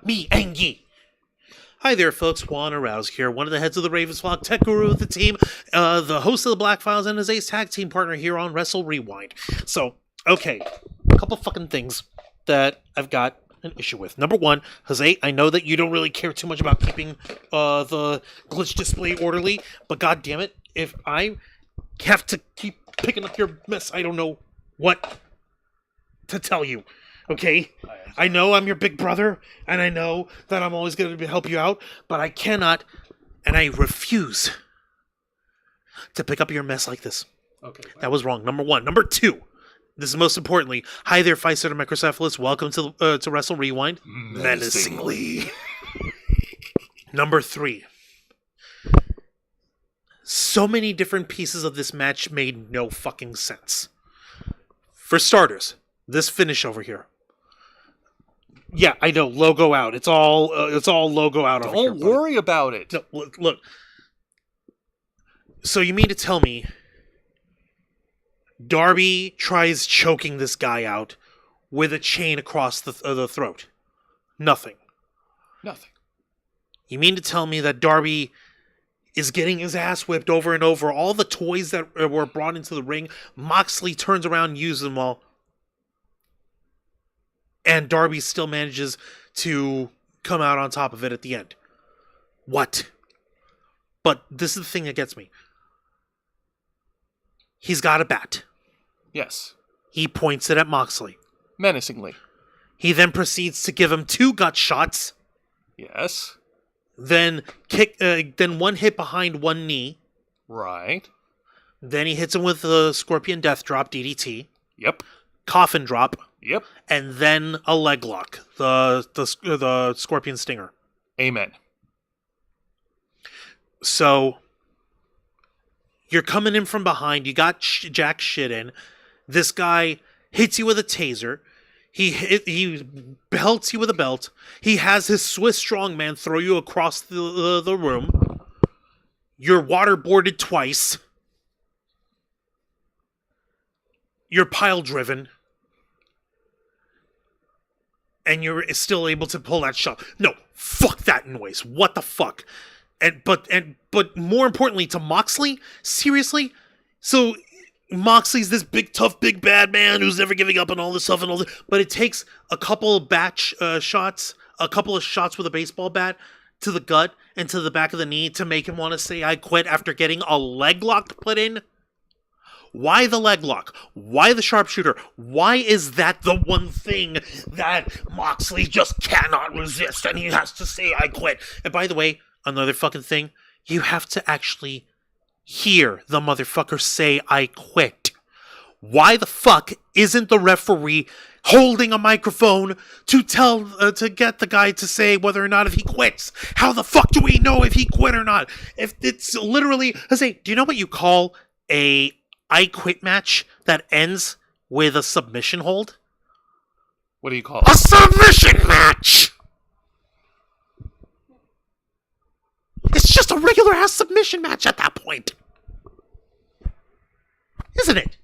Me angry. Hi there, folks. Juan Arouse here, one of the heads of the Ravens Flock, tech guru of the team, the host of the Black Files, and his ace tag team partner here on Wrestle Rewind. So, okay, a couple fucking things that I've got an issue with. Number one, Jose, I know that you don't really care too much about keeping the glitch display orderly, but god damn it, if I have to keep picking up your mess, I don't know what to tell you. Okay? I know I'm your big brother, and I know that I'm always going to help you out, but I cannot, and I refuse to pick up your mess like this. Okay. That was wrong. Number one. Number two. This is most importantly. Hi there, Five-Setter Microcephalus. Welcome to Wrestle Rewind. Menacingly. Number three. So many different pieces of this match made no fucking sense. For starters, this finish over here. Yeah, I know. Logo out. It's all logo out. Don't worry about it. No, look. So you mean to tell me Darby tries choking this guy out with a chain across the throat? Nothing. You mean to tell me that Darby is getting his ass whipped over and over? All the toys that were brought into the ring, Moxley turns around and uses them all. And Darby still manages to come out on top of it at the end. What? But this is the thing that gets me. He's got a bat. Yes. He points it at Moxley. Menacingly. He then proceeds to give him 2 gut shots. Yes. Then one hit behind one knee. Right. Then he hits him with the Scorpion Death Drop, DDT. Yep. Coffin Drop. Yep. And then a leg lock, the Scorpion Stinger. Amen. So you're coming in from behind. You got jack shit in. This guy hits you with a taser. He belts you with a belt. He has his Swiss strongman throw you across the room. You're waterboarded twice. You're pile driven. And you're still able to pull that shot. No, fuck that noise. What the fuck? But more importantly to Moxley, seriously? So Moxley's this big, tough, big bad man who's never giving up on all this stuff and all this. But it takes a couple of shots, a couple of shots with a baseball bat to the gut and to the back of the knee to make him want to say I quit after getting a leg lock put in. Why the leg lock? Why the sharpshooter? Why is that the one thing that Moxley just cannot resist and he has to say I quit? And by the way, another fucking thing, you have to actually hear the motherfucker say I quit. Why the fuck isn't the referee holding a microphone to get the guy to say whether or not if he quits? How the fuck do we know if he quit or not? If it's literally, I say, do you know what you call a I quit match that ends with a submission hold? What do you call it? A submission match! It's just a regular ass submission match at that point. Isn't it?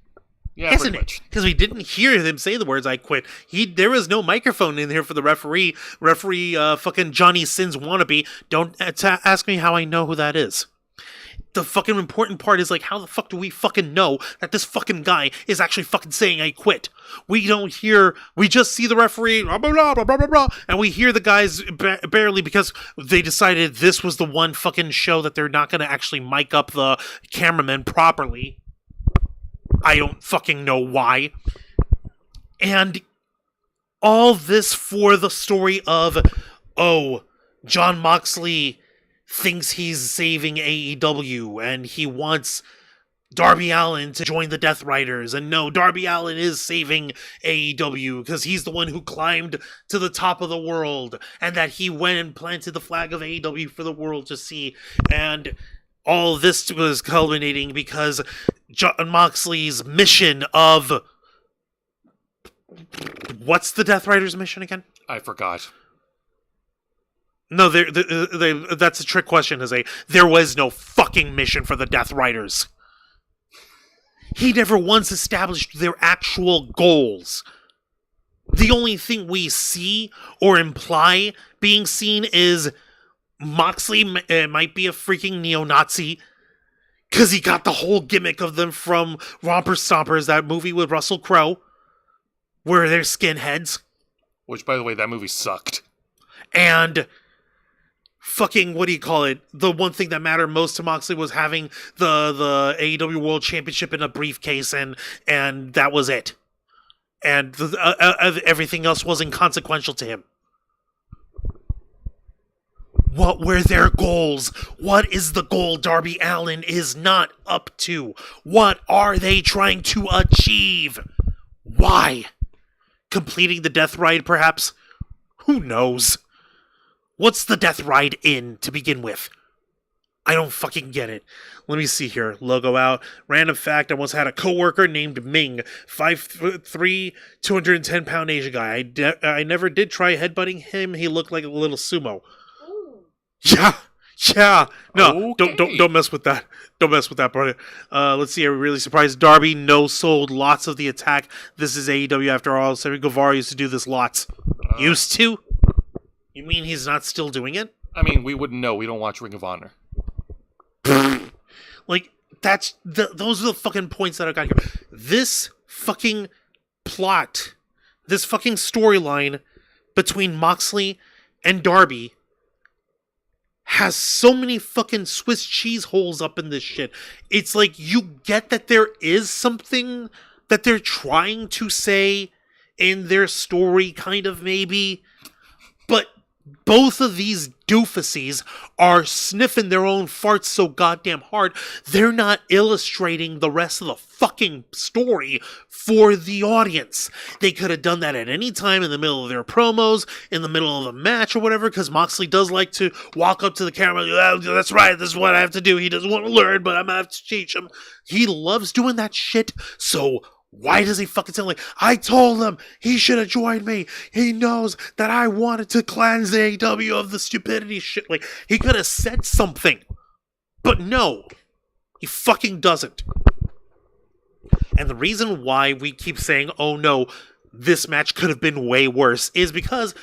Yeah, Isn't pretty it? much. Because we didn't hear him say the words I quit. There was no microphone in here for the referee. Fucking Johnny Sins wannabe. Don't ask me how I know who that is. The fucking important part is, like, how the fuck do we fucking know that this fucking guy is actually fucking saying I quit? We don't hear, we just see the referee, blah, blah, blah, blah, blah, blah, and we hear the guys barely because they decided this was the one fucking show that they're not going to actually mic up the cameraman properly. I don't fucking know why. And all this for the story of, oh, Jon Moxley thinks he's saving AEW and he wants Darby Allin to join the Death Riders, and no, Darby Allin is saving AEW because he's the one who climbed to the top of the world and that he went and planted the flag of AEW for the world to see. And all this was culminating because Jon Moxley's mission of, what's the Death Riders' mission again? I forgot. No, that's a trick question, Jose. There was no fucking mission for the Death Riders. He never once established their actual goals. The only thing we see or imply being seen is Moxley might be a freaking neo-Nazi because he got the whole gimmick of them from Romper Stompers, that movie with Russell Crowe, where they're skinheads. Which, by the way, that movie sucked. And fucking, what do you call it? The one thing that mattered most to Moxley was having the AEW World Championship in a briefcase, and that was it. And everything else was inconsequential to him. What were their goals? What is the goal Darby Allin is not up to? What are they trying to achieve? Why? Completing the Death Ride, perhaps? Who knows? What's the Death Ride in to begin with? I don't fucking get it. Let me see here. Logo out. Random fact, I once had a coworker named Ming. 5'3", 210-pound Asian guy. I never did try headbutting him. He looked like a little sumo. Ooh. Yeah. No, Okay. don't mess with that. Don't mess with that, brother. Let's see. Are we really surprised? Darby no-sold lots of the attack. This is AEW after all. Sammy Guevara used to do this lots. Used to? You mean he's not still doing it? I mean, we wouldn't know. We don't watch Ring of Honor. Like, those are the fucking points that I got here. This fucking plot, this fucking storyline between Moxley and Darby has so many fucking Swiss cheese holes up in this shit. It's like, you get that there is something that they're trying to say in their story, kind of, maybe, but both of these doofuses are sniffing their own farts so goddamn hard, they're not illustrating the rest of the fucking story for the audience. They could have done that at any time in the middle of their promos, in the middle of the match or whatever, because Moxley does like to walk up to the camera, oh, that's right, this is what I have to do. He doesn't want to learn, but I'm going to have to teach him. He loves doing that shit, so why does he fucking tell me, I told him he should have joined me. He knows that I wanted to cleanse the AEW of the stupidity shit. Like, he could have said something. But no, he fucking doesn't. And the reason why we keep saying, oh no, this match could have been way worse, is because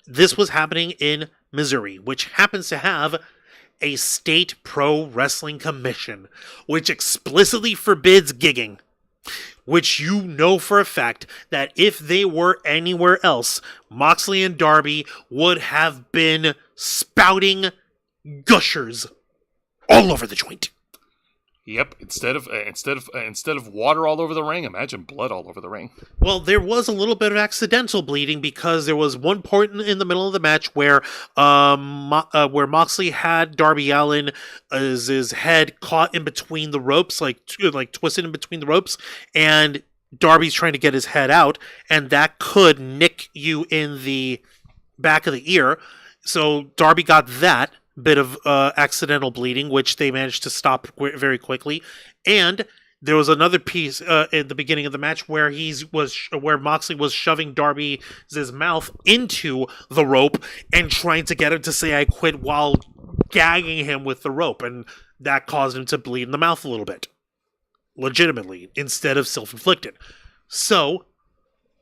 this was happening in Missouri, which happens to have a state pro wrestling commission, which explicitly forbids gigging. Which you know for a fact that if they were anywhere else, Moxley and Darby would have been spouting gushers all over the joint. Yep. Instead of water all over the ring, imagine blood all over the ring. Well, there was a little bit of accidental bleeding because there was one point in the middle of the match where Moxley had Darby Allin his head caught in between the ropes, like twisted in between the ropes, and Darby's trying to get his head out, and that could nick you in the back of the ear. So Darby got that bit of accidental bleeding, which they managed to stop very quickly. And there was another piece at the beginning of the match where where Moxley was shoving Darby's mouth into the rope and trying to get him to say I quit while gagging him with the rope, and that caused him to bleed in the mouth a little bit, legitimately, instead of self-inflicted. So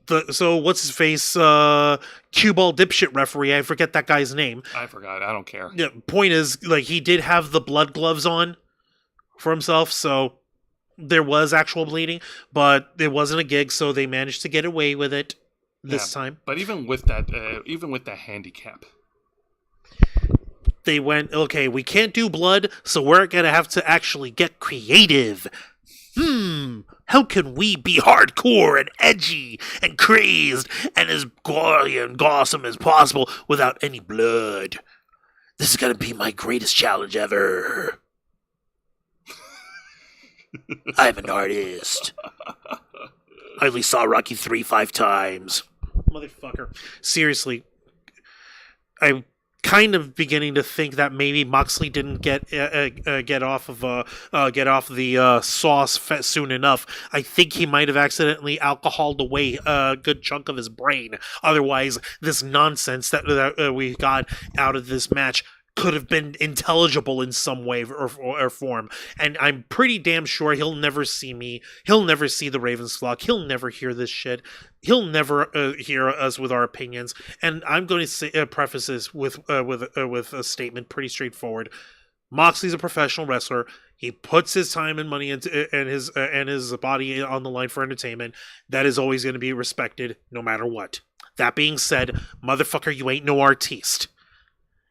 what's his face? Cue ball dipshit referee. I forget that guy's name. I forgot. I don't care. Yeah. Point is, like, he did have the blood gloves on for himself, so there was actual bleeding, but it wasn't a gig, so they managed to get away with it this time. But even with that handicap, they went, okay, we can't do blood, so we're gonna have to actually get creative. How can we be hardcore and edgy and crazed and as gory and awesome as possible without any blood? This is gonna be my greatest challenge ever. I'm an artist. I only saw Rocky 3 5 times. Motherfucker. Seriously. I'm kind of beginning to think that maybe Moxley didn't get off of the sauce soon enough. I think he might have accidentally alcoholed away a good chunk of his brain. Otherwise, this nonsense that we got out of this match could have been intelligible in some way or form. And I'm pretty damn sure he'll never see me. He'll never see the Ravens flock. He'll never hear this shit. He'll never hear us with our opinions. And I'm going to preface this with a statement pretty straightforward. Moxley's a professional wrestler. He puts his time and money into and his body on the line for entertainment. That is always going to be respected no matter what. That being said, motherfucker, you ain't no artiste.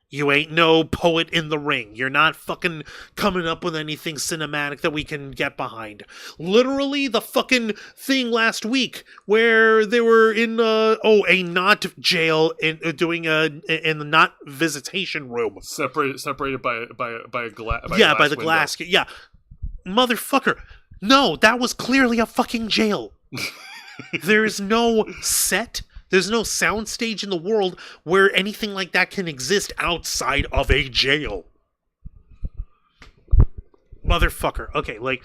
You ain't no poet in the ring. You're not fucking coming up with anything cinematic that we can get behind. Literally, the fucking thing last week where they were in a not jail in the not visitation room, separated by a glass. By the glass. Yeah, motherfucker. No, that was clearly a fucking jail. There's no set. There's no soundstage in the world where anything like that can exist outside of a jail. Motherfucker. Okay, like...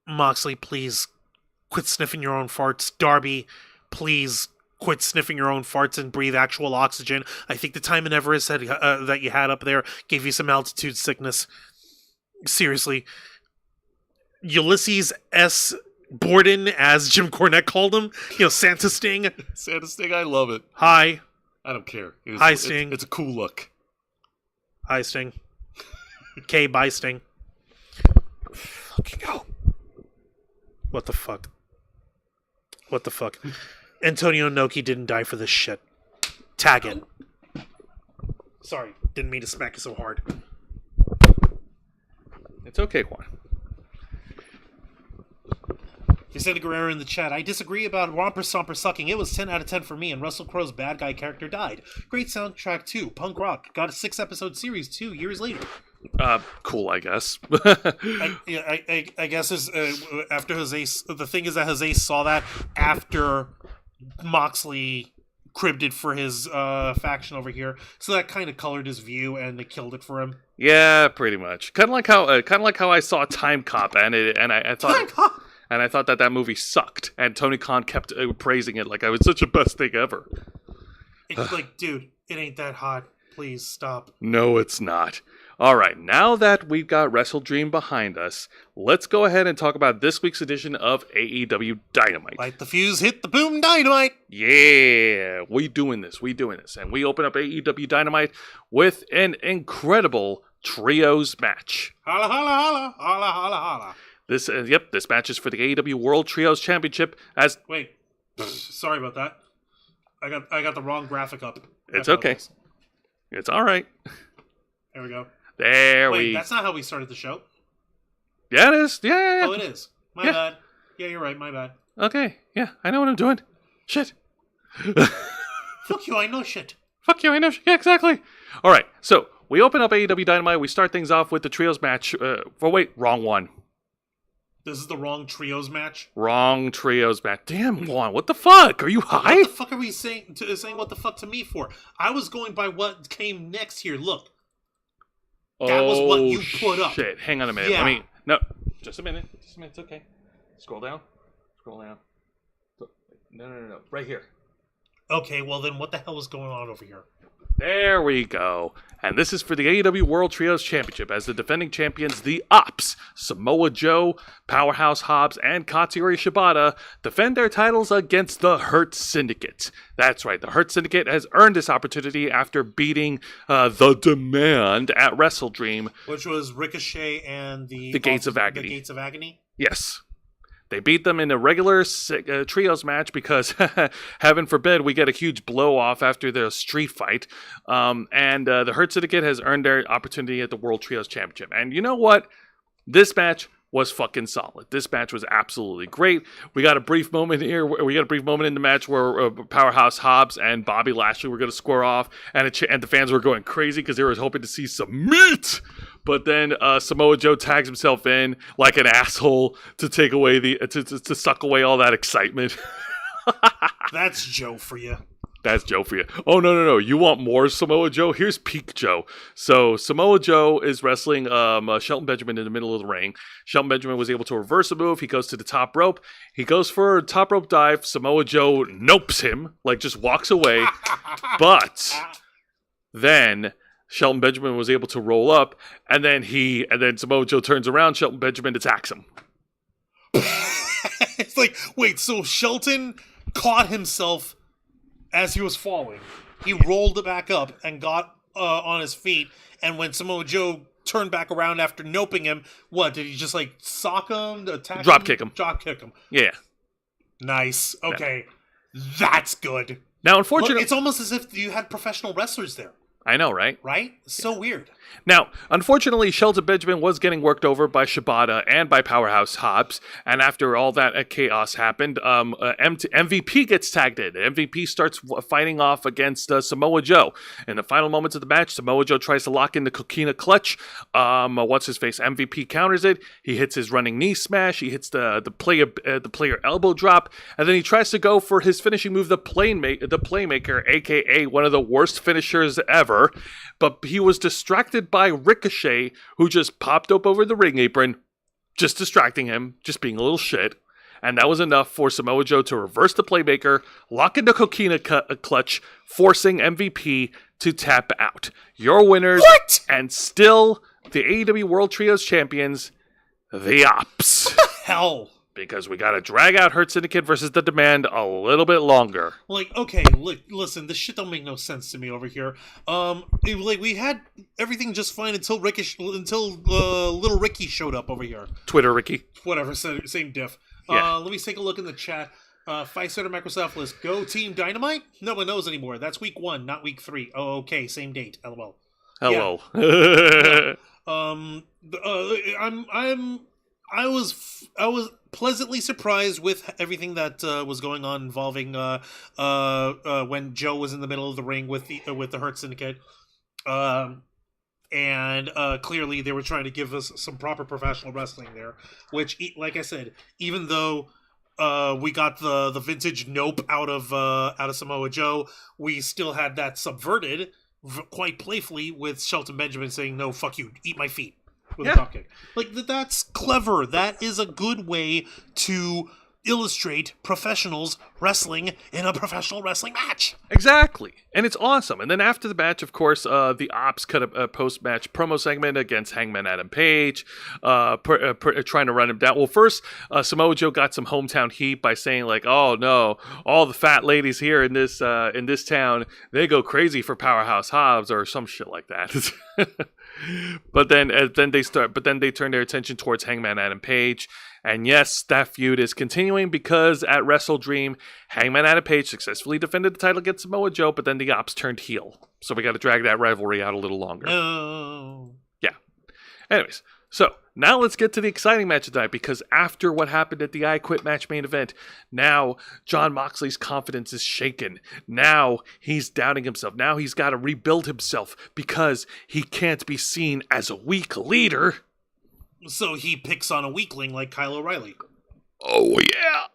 Moxley, please quit sniffing your own farts. Darby, please quit sniffing your own farts and breathe actual oxygen. I think the time in Everest that you had up there gave you some altitude sickness. Seriously. Ulysses S. Borden, as Jim Cornette called him. Santa Sting. Santa Sting, I love it. Hi. I don't care. Hi, Sting. It's a cool look. Hi, Sting. Okay, bye, Sting. Fucking hell. What the fuck? What the fuck? Antonio Inoki didn't die for this shit. Tag it. Sorry, didn't mean to smack you so hard. It's okay, Juan. Vicente Guerrero in the chat. I disagree about Romper Stomper sucking. It was 10 out of 10 for me, and Russell Crowe's bad guy character died. Great soundtrack too. Punk rock. Got a 6-episode series 2 years later. Cool, I guess. I guess after Jose. The thing is that Jose saw that after Moxley cribbed it for his faction over here, so that kind of colored his view, and they killed it for him. Yeah, pretty much. Kind of like how I saw Time Cop, and I thought that movie sucked, and Tony Khan kept praising it like I was such a best thing ever. It's like, dude, it ain't that hot. Please stop. No, it's not. All right, now that we've got WrestleDream behind us, let's go ahead and talk about this week's edition of AEW Dynamite. Light the fuse, hit the boom, Dynamite! Yeah, we doing this. And we open up AEW Dynamite with an incredible trios match. Holla, holla, holla, holla, holla, holla. This match is for the AEW World Trios Championship as... Wait, sorry about that. I got the wrong graphic up. It's okay. It's all right. There we go. Wait, that's not how we started the show. Yeah, it is. Yeah. Oh, it is. My bad. Yeah, you're right. My bad. Okay. Yeah, I know what I'm doing. Shit. Fuck you, I know shit. Fuck you, I know shit. Yeah, exactly. All right, so we open up AEW Dynamite. We start things off with the trios match. Wrong one. This is the wrong trios match? Wrong trios match. Damn, Juan, what the fuck? Are you high? What the fuck are we saying what the fuck to me for? I was going by what came next here. Look. That was what you put up. Shit, hang on a minute. Yeah. No, just a minute. It's okay. Scroll down. No. Right here. Okay, well then what the hell is going on over here? There we go. And this is for the AEW World Trios Championship as the defending champions, the Ops, Samoa Joe, Powerhouse Hobbs, and Katsuyori Shibata defend their titles against the Hurt Syndicate. That's right, the Hurt Syndicate has earned this opportunity after beating The Demand at WrestleDream. Which was Ricochet and the Gates of Agony. The Gates of Agony? Yes. They beat them in a regular trios match because, heaven forbid, we get a huge blow-off after the street fight. And the Hurt Syndicate has earned their opportunity at the World Trios Championship. And you know what? This match was fucking solid. This match was absolutely great. We got a brief moment here. We got a brief moment in the match where Powerhouse Hobbs and Bobby Lashley were going to square off, and the fans were going crazy because they were hoping to see some meat. But then Samoa Joe tags himself in like an asshole to take away to suck away all that excitement. That's Joe for you. That's Joe for you. Oh, no. You want more Samoa Joe? Here's peak Joe. So Samoa Joe is wrestling Shelton Benjamin in the middle of the ring. Shelton Benjamin was able to reverse a move. He goes to the top rope. He goes for a top rope dive. Samoa Joe nopes him, like just walks away. But then Shelton Benjamin was able to roll up, and then Samoa Joe turns around. Shelton Benjamin attacks him. It's like, wait, so Shelton caught himself as he was falling. He rolled it back up and got on his feet, and when Samoa Joe turned back around after noping him, what, did he just like sock him, attack Drop kick him? Drop kick him. Yeah. Nice. Okay. That's good. Now, unfortunately... Look, it's almost as if you had professional wrestlers there. I know, right? Right? So weird. Now, unfortunately, Shelton Benjamin was getting worked over by Shibata and by Powerhouse Hobbs, and after all that chaos happened, MVP gets tagged in. MVP starts fighting off against Samoa Joe. In the final moments of the match, Samoa Joe tries to lock in the Coquina Clutch. What's-his-face? MVP counters it. He hits his running knee smash. He hits the player elbow drop, and then he tries to go for his finishing move, the Playmaker, a.k.a. one of the worst finishers ever. But he was distracted by Ricochet, who just popped up over the ring apron, just distracting him, just being a little shit. And that was enough for Samoa Joe to reverse the Playmaker, lock into Coquina Clutch, forcing MVP to tap out. Your winners, and still the AEW World Trios champions, the Ops. Hell. Because we gotta drag out Hurt Syndicate versus The Demand a little bit longer. Like, okay, listen, this shit don't make no sense to me over here. We had everything just fine until Little Ricky showed up over here. Twitter Ricky. Whatever, same diff. Yeah. Let me take a look in the chat. Fight Starter Microsoft go Team Dynamite? No one knows anymore. That's week 1, not week 3. Oh, okay, same date. LOL. Hello. Yeah. I was pleasantly surprised with everything that was going on involving when Joe was in the middle of the ring with the Hurt Syndicate, and clearly they were trying to give us some proper professional wrestling there. Which, like I said, even though we got the vintage nope out of Samoa Joe, we still had that subverted quite playfully with Shelton Benjamin saying, "No, fuck you, eat my feet." With a drop kick. Like, that's clever. That is a good way to illustrate professionals wrestling in a professional wrestling match. Exactly. And it's awesome. And then after the match, of course, the Ops cut a post-match promo segment against Hangman Adam Page, trying to run him down. Well, first, Samoa Joe got some hometown heat by saying, like, "Oh, no, all the fat ladies here in this town, they go crazy for Powerhouse Hobbs," or some shit like that. But then they turn their attention towards Hangman Adam Page. And yes, that feud is continuing because at WrestleDream, Hangman Adam Page successfully defended the title against Samoa Joe, but then the Ops turned heel. So we got to drag that rivalry out a little longer. No. Yeah. Anyways, so now let's get to the exciting match of the night, because after what happened at the I Quit match main event, now Jon Moxley's confidence is shaken. Now he's doubting himself. Now he's got to rebuild himself because he can't be seen as a weak leader. So he picks on a weakling like Kyle O'Reilly. Oh, yeah.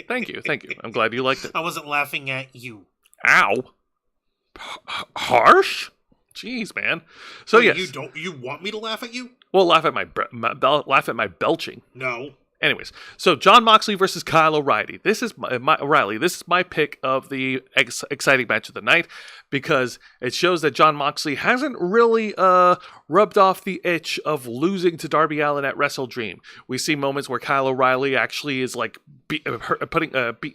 Thank you. I'm glad you liked it. I wasn't laughing at you. Ow. Harsh? Jeez, man. So Wait, yes. You want me to laugh at you? Well, laugh at my belching. No. Anyways, so Jon Moxley versus Kyle O'Reilly. This is my pick of the exciting match of the night, because it shows that Jon Moxley hasn't really rubbed off the itch of losing to Darby Allin at WrestleDream. We see moments where Kyle O'Reilly actually is like beating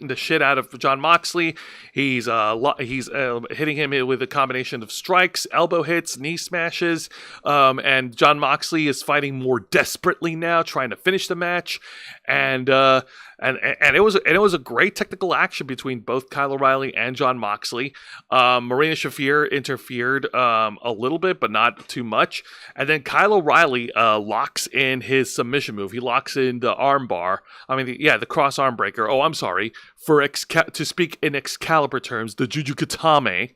the shit out of Jon Moxley. He's hitting him with a combination of strikes, elbow hits, knee smashes, and Jon Moxley is fighting more desperately now, trying to finish the match. And it was a great technical action between both Kyle O'Reilly and Jon Moxley. Marina Shafir interfered a little bit, but not too much. And then Kyle O'Reilly locks in his submission move. He locks in the arm bar. The cross arm breaker. Oh, I'm sorry. To speak in Excalibur terms, the Jujukatame.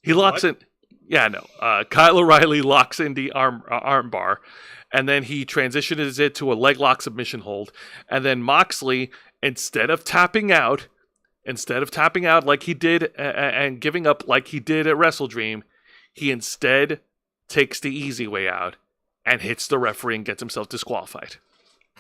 He locks in. Yeah, no. Kyle O'Reilly locks in the arm bar. And then he transitions it to a leg lock submission hold. And then Moxley, instead of tapping out like he did and giving up like he did at WrestleDream, he instead takes the easy way out and hits the referee and gets himself disqualified.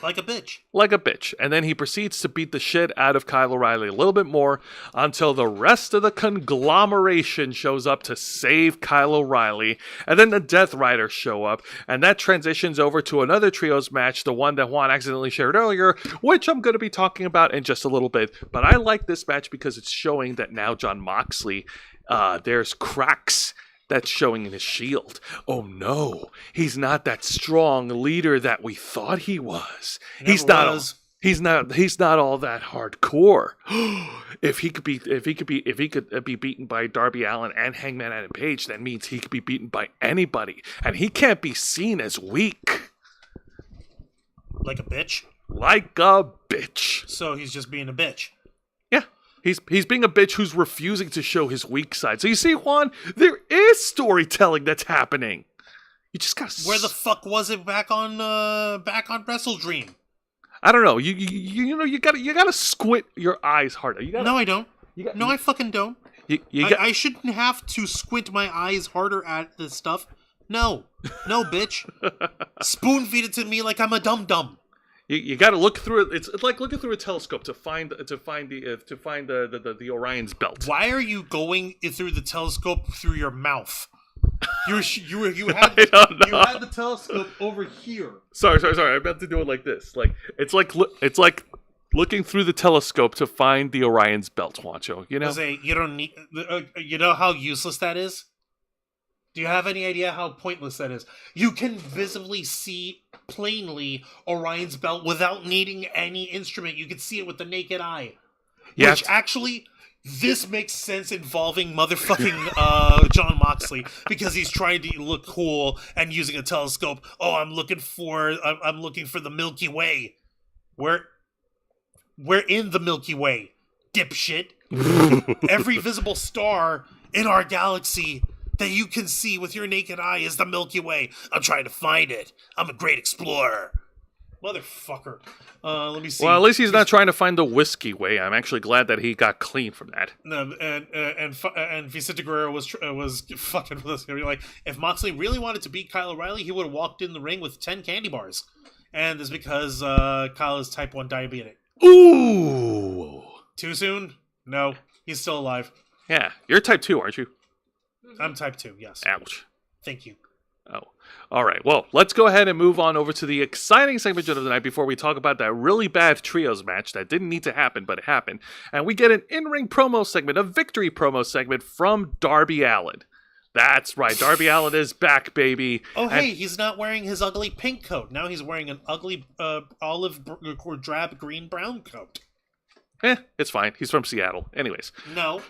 Like a bitch. And then he proceeds to beat the shit out of Kyle O'Reilly a little bit more until the rest of the conglomeration shows up to save Kyle O'Reilly. And then the Death Riders show up. And that transitions over to another trios match, the one that Juan accidentally shared earlier, which I'm going to be talking about in just a little bit. But I like this match because it's showing that now Jon Moxley, there's cracks that's showing in his shield. Oh no, he's not that strong leader that we thought he was. He's not all that hardcore. If he could be beaten by Darby Allin and Hangman Adam Page, that means he could be beaten by anybody, and he can't be seen as weak. Like a bitch? Like a bitch. So he's just being a bitch. Yeah. He's being a bitch who's refusing to show his weak side. So you see, Juan, there is storytelling that's happening. You just gotta. Where the fuck was it back on WrestleDream? I don't know. You gotta squint your eyes harder. No, I don't. I fucking don't. I shouldn't have to squint my eyes harder at this stuff. No, bitch. Spoon feed it to me like I'm a dum-dum. You got to look through it. It's like looking through a telescope to find the Orion's belt. Why are you going through the telescope through your mouth? You had the telescope over here. Sorry. I meant to do it like this. Like it's like looking through the telescope to find the Orion's belt, Juancho. You know. Jose, you don't need. You know how useless that is. Do you have any idea how pointless that is? You can visibly see plainly Orion's belt without needing any instrument. You can see it with the naked eye. Which actually, This makes sense involving motherfucking John Moxley because he's trying to look cool and using a telescope. Oh, I'm looking for the Milky Way. We're in the Milky Way, dipshit. Every visible star in our galaxy that you can see with your naked eye is the Milky Way. I'm trying to find it. I'm a great explorer. Motherfucker. Let me see. Well, at least he's not trying to find the whiskey way. I'm actually glad that he got clean from that. No, and Vicente Guerrero was fucking with us. Like, if Moxley really wanted to beat Kyle O'Reilly, he would have walked in the ring with 10 candy bars. And it's because Kyle is type 1 diabetic. Ooh. Too soon? No, he's still alive. Yeah, you're type 2, aren't you? I'm type 2, yes. Ouch. Thank you. Oh. All right, well, let's go ahead and move on over to the exciting segment of the night before we talk about that really bad trios match that didn't need to happen, but it happened. And we get an in-ring promo segment, a victory promo segment from Darby Allin. That's right, Darby Allin is back, baby. Oh, hey, he's not wearing his ugly pink coat. Now he's wearing an ugly olive or drab green brown coat. It's fine. He's from Seattle. Anyways. No.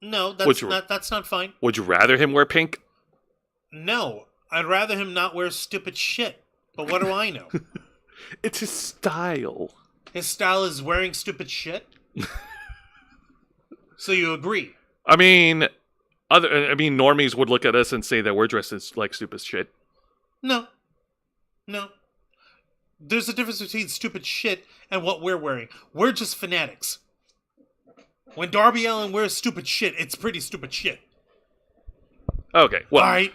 No, that's not fine. Would you rather him wear pink? No. I'd rather him not wear stupid shit. But what do I know? It's his style. His style is wearing stupid shit? So you agree? I mean, normies would look at us and say that we're dressed as like stupid shit. No. There's a difference between stupid shit and what we're wearing. We're just fanatics. When Darby Allin wears stupid shit, it's pretty stupid shit. Okay, well... All right,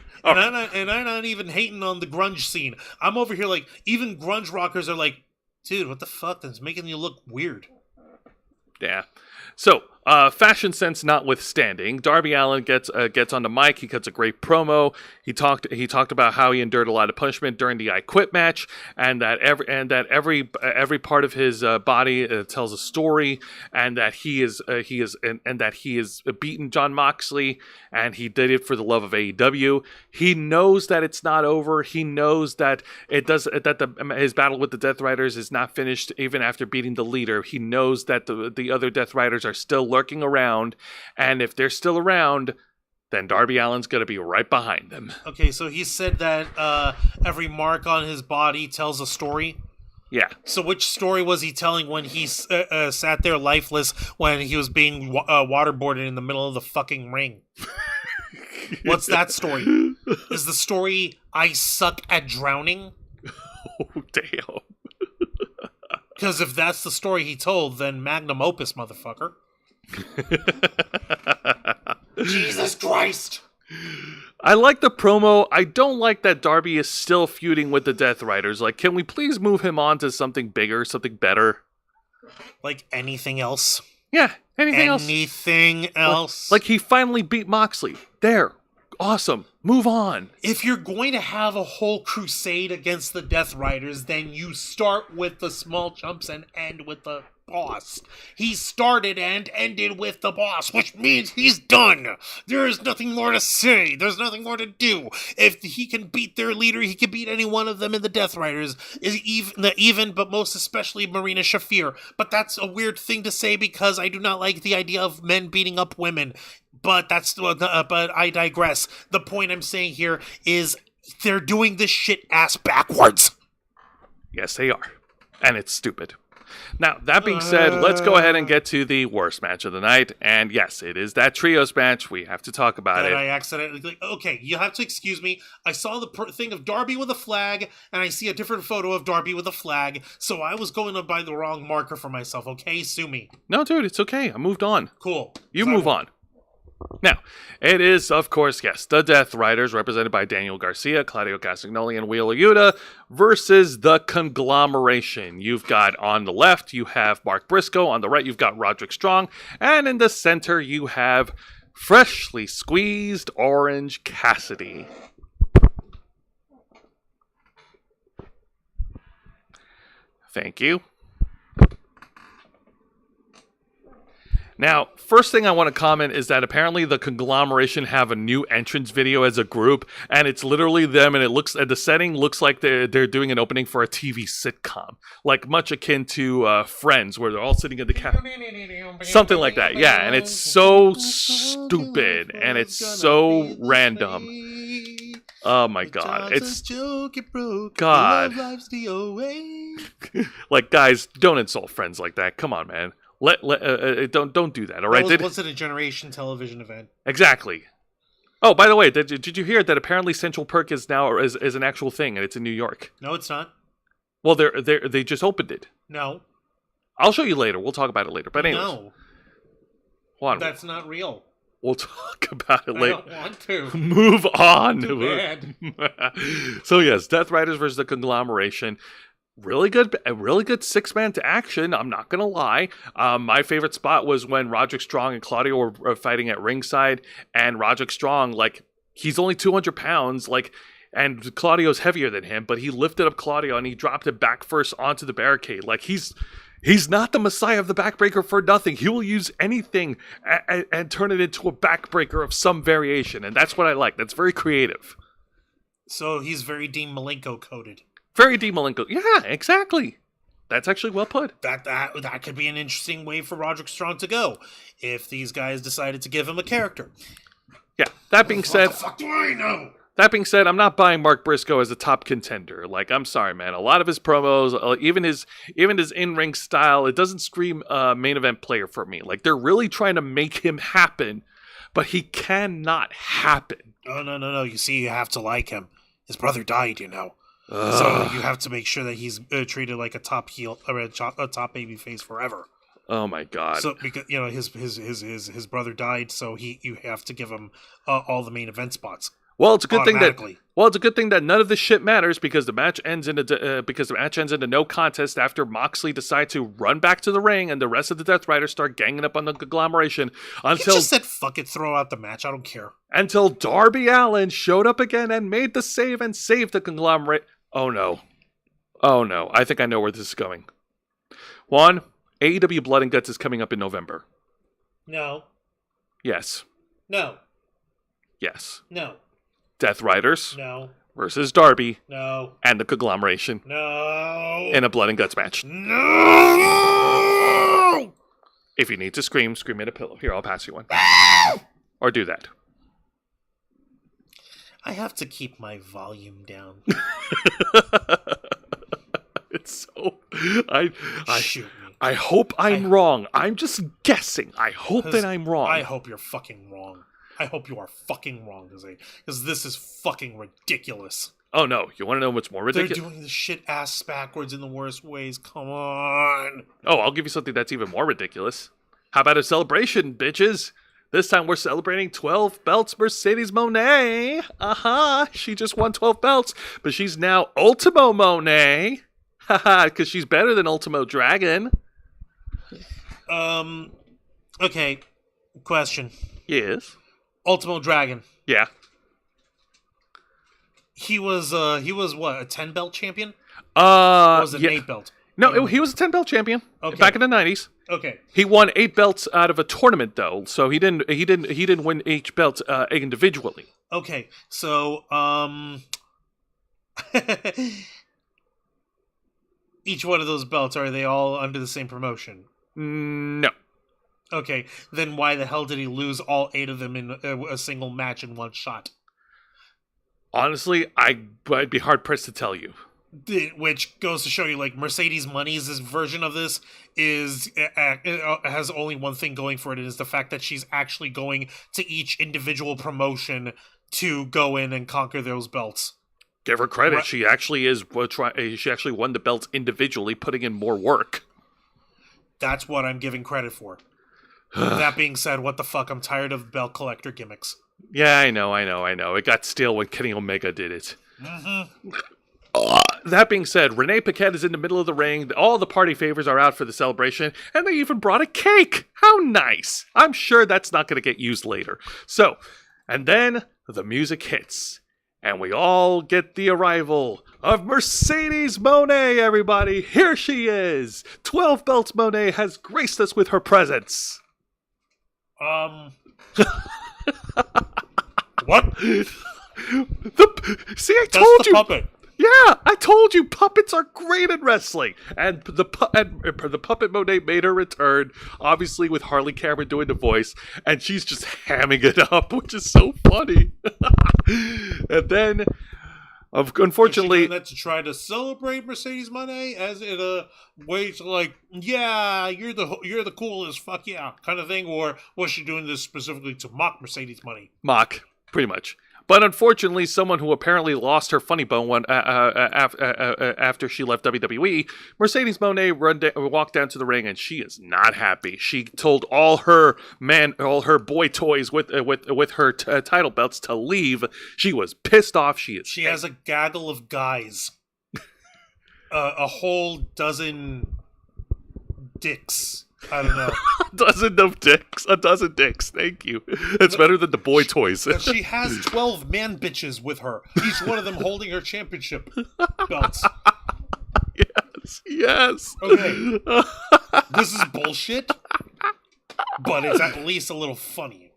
and I'm not even hating on the grunge scene. I'm over here like, even grunge rockers are like, dude, what the fuck? That's making you look weird. Yeah. So, fashion sense notwithstanding, Darby Allin gets on the mic. He cuts a great promo. He talked about how he endured a lot of punishment during the I Quit match, and that every part of his body tells a story, and that he is beaten John Moxley, and he did it for the love of AEW. He knows that it's not over. He knows that his battle with the Death Riders is not finished even after beating the leader. He knows that the other Death Riders are still lurking around, and if they're still around, then Darby Allin's going to be right behind them. Okay, so he said that every mark on his body tells a story? Yeah. So which story was he telling when he sat there lifeless when he was being waterboarded in the middle of the fucking ring? What's that story? Is the story I suck at drowning? Oh, damn. Because if that's the story he told, then magnum opus, motherfucker. Jesus Christ! I like the promo. I don't like that Darby is still feuding with the Death Riders. Like, can we please move him on to something bigger, something better? Like anything else? Yeah, anything else. Anything else? Like he finally beat Moxley. There. Awesome. Move on. If you're going to have a whole crusade against the Death Riders, then you start with the small jumps and end with the boss. He started and ended with the boss, which means he's done. There is nothing more to say. There's nothing more to do. If he can beat their leader, he can beat any one of them in the Death Riders, even but most especially Marina Shafir. But that's a weird thing to say because I do not like the idea of men beating up women. But but I digress. The point I'm saying here is they're doing this shit ass backwards. Yes, they are. And it's stupid. Now, that being said, let's go ahead and get to the worst match of the night. And yes, it is that trios match. We have to talk about it. I accidentally... Okay, you have to excuse me. I saw the thing of Darby with a flag, and I see a different photo of Darby with a flag, so I was going to buy the wrong marker for myself, okay? Sue me. No, dude, it's okay. I moved on. Cool. You move on. Now, it is, of course, yes, the Death Riders, represented by Daniel Garcia, Claudio Castagnoli, and Wheeler Yuta, versus the Conglomeration. You've got on the left, you have Mark Briscoe. On the right, you've got Roderick Strong. And in the center, you have freshly squeezed Orange Cassidy. Thank you. Now, first thing I want to comment is that apparently the conglomeration have a new entrance video as a group, and it's literally them, and the setting looks like they're doing an opening for a TV sitcom, like much akin to Friends, where they're all sitting in the something like that. Yeah, and it's so stupid and it's so random. Oh my God! It's God. Like, guys, don't insult Friends like that. Come on, man. Don't do that. All right. Was it a generation television event? Exactly. Oh, by the way, did you hear that apparently Central Perk is now is an actual thing, and it's in New York? No, it's not. Well, they just opened it. No. I'll show you later. We'll talk about it later. But anyways, no, hold on. That's not real. We'll talk about it later. I don't want to. Move on. Too bad. So yes, Death Riders versus the Conglomeration. A really good 6-man to action. I'm not gonna lie. My favorite spot was when Roderick Strong and Claudio were fighting at ringside, and Roderick Strong, like, he's only 200 pounds, like, and Claudio's heavier than him, but he lifted up Claudio and he dropped it back first onto the barricade. Like, he's not the messiah of the backbreaker for nothing. He will use anything and turn it into a backbreaker of some variation, and that's what I like. That's very creative. So he's very Dean Malenko coded. Very Dean Malenko. Yeah, exactly. That's actually well put. That could be an interesting way for Roderick Strong to go if these guys decided to give him a character. Yeah. That being said, what the fuck do I know? That being said, I'm not buying Mark Briscoe as a top contender. Like, I'm sorry, man. A lot of his promos, even his in-ring style, it doesn't scream main event player for me. Like, they're really trying to make him happen, but he cannot happen. Oh, no. You see, you have to like him. His brother died, you know. So you have to make sure that he's treated like a top heel or a top baby face forever. Oh my God! So because his brother died, so you have to give him all the main event spots. Well, it's a good thing that none of this shit matters because the match ends in a no contest after Moxley decides to run back to the ring and the rest of the Death Riders start ganging up on the conglomeration until he just said fuck it, throw out the match. I don't care. Until Darby Allin showed up again and made the save and saved the conglomerate. Oh no! I think I know where this is going. One, AEW Blood and Guts is coming up in November. No. Yes. No. Yes. No. Death Riders. No. Versus Darby. No. And the conglomeration. No. In a Blood and Guts match. No. If you need to scream at a pillow. Here, I'll pass you one. Or do that. I have to keep my volume down. It's so... Shoot me. I hope I'm wrong. I'm just guessing. I hope that I'm wrong. I hope you're fucking wrong. I hope you are fucking wrong, because this is fucking ridiculous. Oh no, you want to know what's more ridiculous? They're doing the shit ass backwards in the worst ways. Come on. Oh, I'll give you something that's even more ridiculous. How about a celebration, bitches? This time we're celebrating 12 belts Mercedes Moné. She just won 12 belts, but she's now Ultimo Moné. Haha, because she's better than Ultimo Dragon. Okay. Question. Yes. Ultimo Dragon. Yeah. He was what, a 10 belt champion? Or was it an 8 belt? No, he was a 10 belt champion. Okay. Back in the 90s. Okay. He won 8 belts out of a tournament though, so he didn't win each belt individually. Okay. So, each one of those belts, are they all under the same promotion? No. Okay, then why the hell did he lose all 8 of them in a single match in one shot? Honestly, I'd be hard-pressed to tell you. Which goes to show you, like, Mercedes Money's version of this has only one thing going for it, and is the fact that she's actually going to each individual promotion to go in and conquer those belts. Give her credit. Right. She actually won the belts individually, putting in more work. That's what I'm giving credit for. That being said, what the fuck? I'm tired of belt collector gimmicks. Yeah, I know. It got stale when Kenny Omega did it. Mm-hmm. That being said, Renee Paquette is in the middle of the ring. All the party favors are out for the celebration, and they even brought a cake. How nice. I'm sure that's not going to get used later. So, and then the music hits, and we all get the arrival of Mercedes Moné, everybody. Here she is. 12 belts Moné has graced us with her presence. What? See, I That's told the you. puppet. Yeah, I told you puppets are great at wrestling. And the puppet Monet made her return, obviously with Harley Cameron doing the voice, and she's just hamming it up, which is so funny. And then, unfortunately, Is she doing that to try to celebrate Mercedes Moné as in a way to like, yeah, you're the coolest, fuck yeah, kind of thing, or was she doing this specifically to mock Mercedes Moné? mock, pretty much. But unfortunately, someone who apparently lost her funny bone after she left WWE, Mercedes Moné walked down to the ring, and she is not happy. She told all her boy toys with her title belts to leave. She was pissed off. She has a gaggle of guys, a whole dozen dicks. I don't know. A dozen dicks. Thank you. It's better than the boy toys. She has 12 man bitches with her, each one of them holding her championship belts. Yes. Okay. This is bullshit, but it's at least a little funny.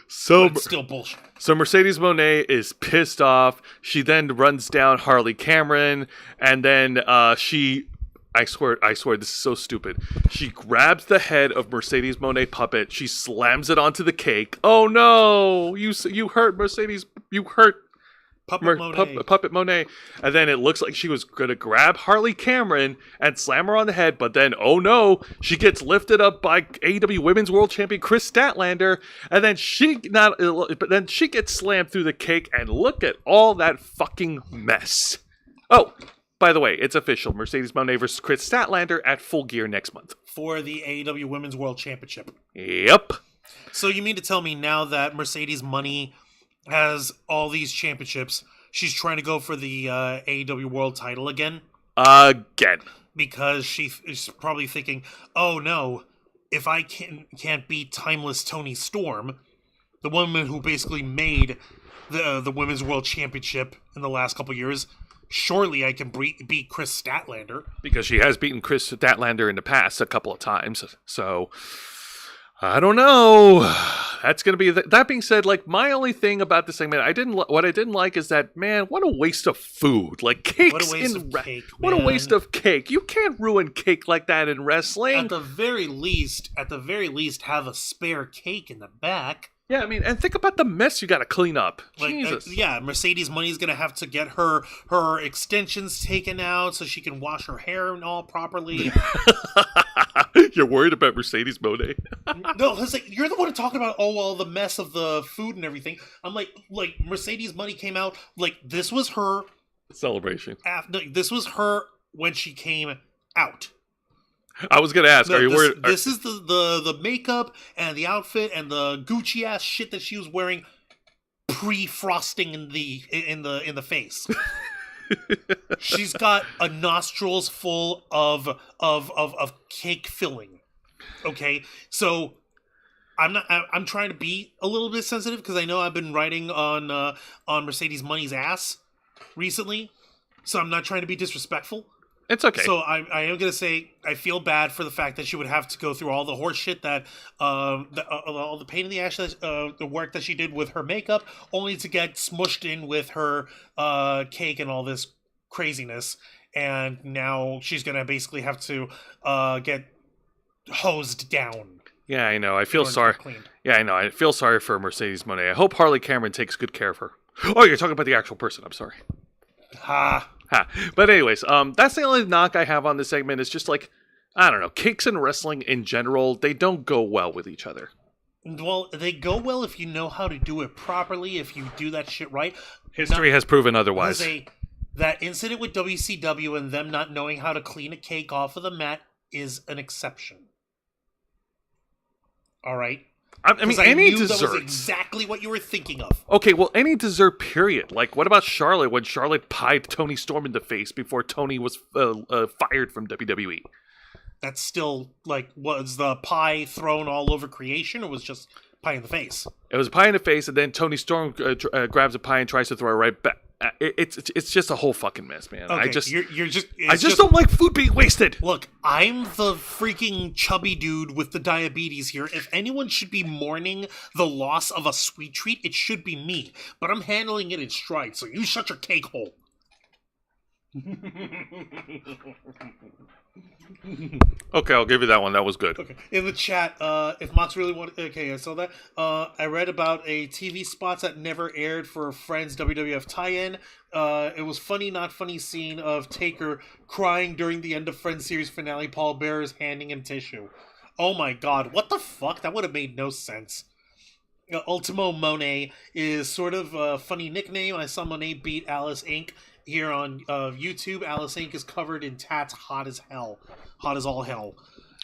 So But it's still bullshit. So Mercedes Moné is pissed off. She then runs down Harley Cameron, and then I swear, this is so stupid. She grabs the head of Mercedes Moné puppet. She slams it onto the cake. Oh no! You hurt Mercedes. You hurt Puppet Moné. Puppet Monet. And then it looks like she was gonna grab Harley Cameron and slam her on the head, but then oh no, she gets lifted up by AEW Women's World Champion Chris Statlander, and then she gets slammed through the cake. And look at all that fucking mess. Oh. By the way, it's official. Mercedes Moné versus Chris Statlander at Full Gear next month. For the AEW Women's World Championship. Yep. So you mean to tell me now that Mercedes Money has all these championships, she's trying to go for the AEW World title again? Again. Because she's probably thinking, oh no, if I can't beat Timeless Toni Storm, the woman who basically made the Women's World Championship in the last couple years, surely I can beat Chris Statlander. Because she has beaten Chris Statlander in the past a couple of times. So, I don't know. That's going to be... That being said, like, my only thing about this segment, what I didn't like is that, man, what a waste of food. Like, cakes What a waste of cake, What a man. waste of cake. You can't ruin cake like that in wrestling. At the very least, have a spare cake in the back. Yeah, I mean, and think about the mess you got to clean up. Like, Jesus. Mercedes Money's gonna have to get her extensions taken out so she can wash her hair and all properly. You're worried about Mercedes Moné? No, because like, you're the one talking about the mess of the food and everything. I'm like Mercedes Money came out like this was her Celebration. this was her when she came out. I was going to ask, are you worried? This is the makeup and the outfit and the Gucci ass shit that she was wearing pre-frosting in the face. She's got a nostrils full of cake filling. Okay, so I'm trying to be a little bit sensitive because I know I've been writing on Mercedes Money's ass recently, so I'm not trying to be disrespectful. It's okay. So I am gonna say I feel bad for the fact that she would have to go through all the horse shit that all the pain in the ass the work that she did with her makeup, only to get smushed in with her cake and all this craziness, and now she's gonna basically have to get hosed down. Yeah, I know. I feel sorry. Cleaned. Yeah, I know. I feel sorry for Mercedes Moné. I hope Harley Cameron takes good care of her. Oh, you're talking about the actual person. I'm sorry. Ha. But anyways, that's the only knock I have on this segment. Is just like, I don't know, cakes and wrestling in general, they don't go well with each other. Well, they go well if you know how to do it properly, if you do that shit right. History has proven otherwise. That incident with WCW and them not knowing how to clean a cake off of the mat is an exception. All right? I mean, any dessert. desserts. That was exactly what you were thinking of. Okay, well, any dessert, period. Like, what about Charlotte when Charlotte pied Toni Storm in the face before Toni was fired from WWE? That's still, like, was the pie thrown all over creation, or was just pie in the face? It was a pie in the face, and then Toni Storm grabs a pie and tries to throw it right back. It's just a whole fucking mess, man. Okay, I just don't like food being wasted. Look, I'm the freaking chubby dude with the diabetes here. If anyone should be mourning the loss of a sweet treat, it should be me. But I'm handling it in stride, so you shut your cake hole. Okay, I'll give you that one. That was good. Okay. In the chat, if Mox really wanted... Okay, I saw that. I read about a TV spots that never aired for Friends WWF tie-in. It was funny, not funny scene of Taker crying during the end of Friends series finale. Paul Bearer is handing him tissue. Oh my god, what the fuck? That would have made no sense. Ultimo Monet is sort of a funny nickname. I saw Monet beat Alice Inc. here on YouTube. Alice Inc. is covered in tats, hot as hell. Hot as all hell.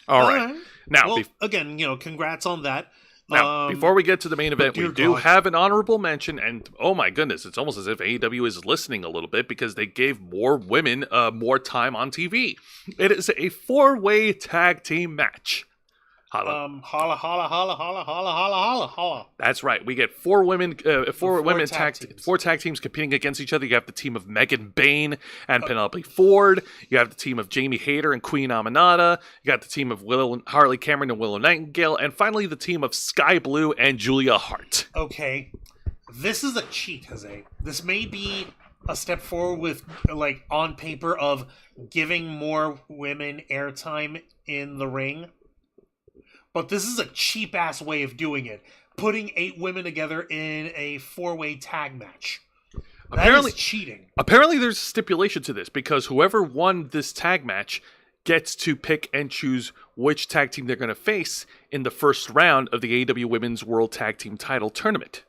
All right. Now, well, again, congrats on that. Now, before we get to the main event, we do God. have an honorable mention, and oh my goodness, it's almost as if AEW is listening a little bit because they gave more women more time on TV. It is a 4-way tag team match. Holla, holla, holla, holla, holla, holla, holla. That's right. We get four tag teams competing against each other. You have the team of Megan Bayne and Penelope Ford. You have the team of Jamie Hayter and Queen Aminata. You got the team of Harley Cameron and Willow Nightingale. And finally, the team of Sky Blue and Julia Hart. Okay. This is a cheat, Jose. This may be a step forward with, on paper of giving more women airtime in the ring. But this is a cheap-ass way of doing it. Putting 8 women together in a 4-way tag match. That is cheating. Apparently there's a stipulation to this, because whoever won this tag match gets to pick and choose which tag team they're going to face in the first round of the AEW Women's World Tag Team Title Tournament.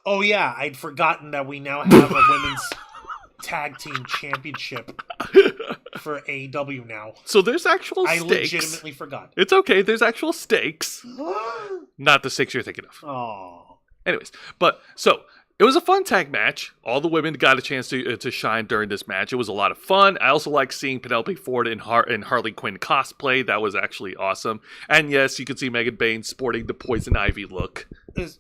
Oh yeah, I'd forgotten that we now have a women's tag team championship for AEW now. So there's actual I stakes. legitimately forgot. It's okay, there's actual stakes. Not the stakes you're thinking of. Oh. Anyways, so it was a fun tag match. All the women got a chance to shine during this match. It was a lot of fun. I also like seeing Penelope Ford in Harley Quinn cosplay. That was actually awesome. And yes, you can see Megan Bayne sporting the Poison Ivy look. Is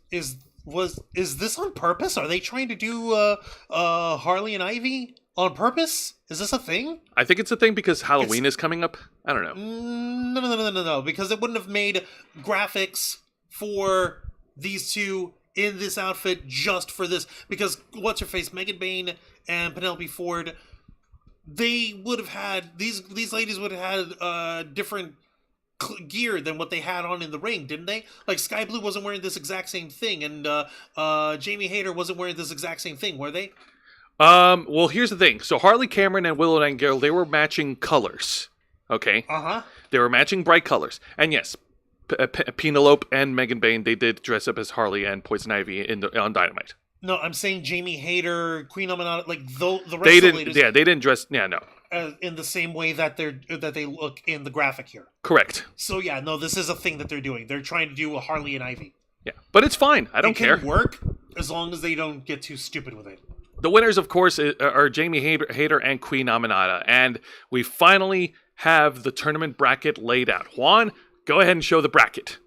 this on purpose? Are they trying to do Harley and Ivy on purpose? Is this a thing? I think it's a thing because Halloween is coming up. I don't know. No. Because it wouldn't have made graphics for these two in this outfit just for this. Because what's her face, Megan Bayne and Penelope Ford, they would have had these ladies would have had different gear than what they had on in the ring, didn't they? Like Sky Blue wasn't wearing this exact same thing, and Jamie Hayter wasn't wearing this exact same thing, were they? Well, here's the thing. So Harley Cameron and Willow Nightingale, they were matching colors. Okay. They were matching bright colors, and yes, Penelope and Megan Bayne, they did dress up as Harley and Poison Ivy on Dynamite. No, I'm saying Jamie Hayter, Queen Aminata, the rest they of the didn't. ladies. Yeah, they didn't dress. Yeah, no. In the same way that they look in the graphic here. Correct. So yeah, no, this is a thing that they're doing. They're trying to do a Harley and Ivy. Yeah, but it's fine. I don't care. It can work as long as they don't get too stupid with it. The winners, of course, are Jamie Hayter and Queen Aminata, and we finally have the tournament bracket laid out. Juan, go ahead and show the bracket.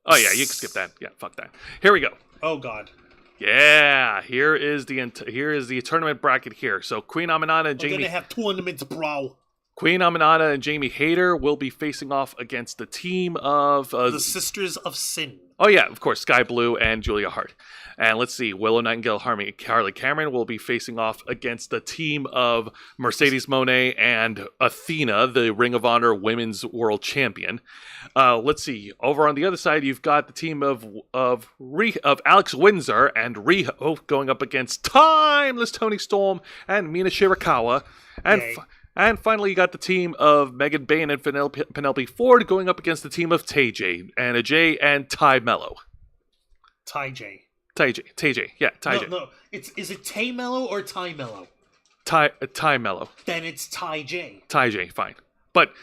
Oh yeah, you can skip that. Yeah, fuck that. Here we go. Oh god. Yeah, here is the tournament bracket here. So Queen Aminata and Jamie. We're gonna have tournaments, bro. Queen Aminata and Jamie Hayter will be facing off against the team of the Sisters of Sin. Oh yeah, of course, Sky Blue and Julia Hart. And let's see, Willow Nightingale, Harley Cameron will be facing off against the team of Mercedes Moné and Athena, the Ring of Honor Women's World Champion. Let's see, over on the other side, you've got the team of Alex Windsor and Riho going up against Timeless Toni Storm and Mina Shirakawa. And finally, you got the team of Megan Bayne and Penelope Ford going up against the team of Tay-J, Anna Jay, and Ty Mello. Tay-J. Yeah, Tay-J. No. Is it Tay Mello or Ty Mello? Ty Mello. Then it's Tay-J. Tay-J, fine. But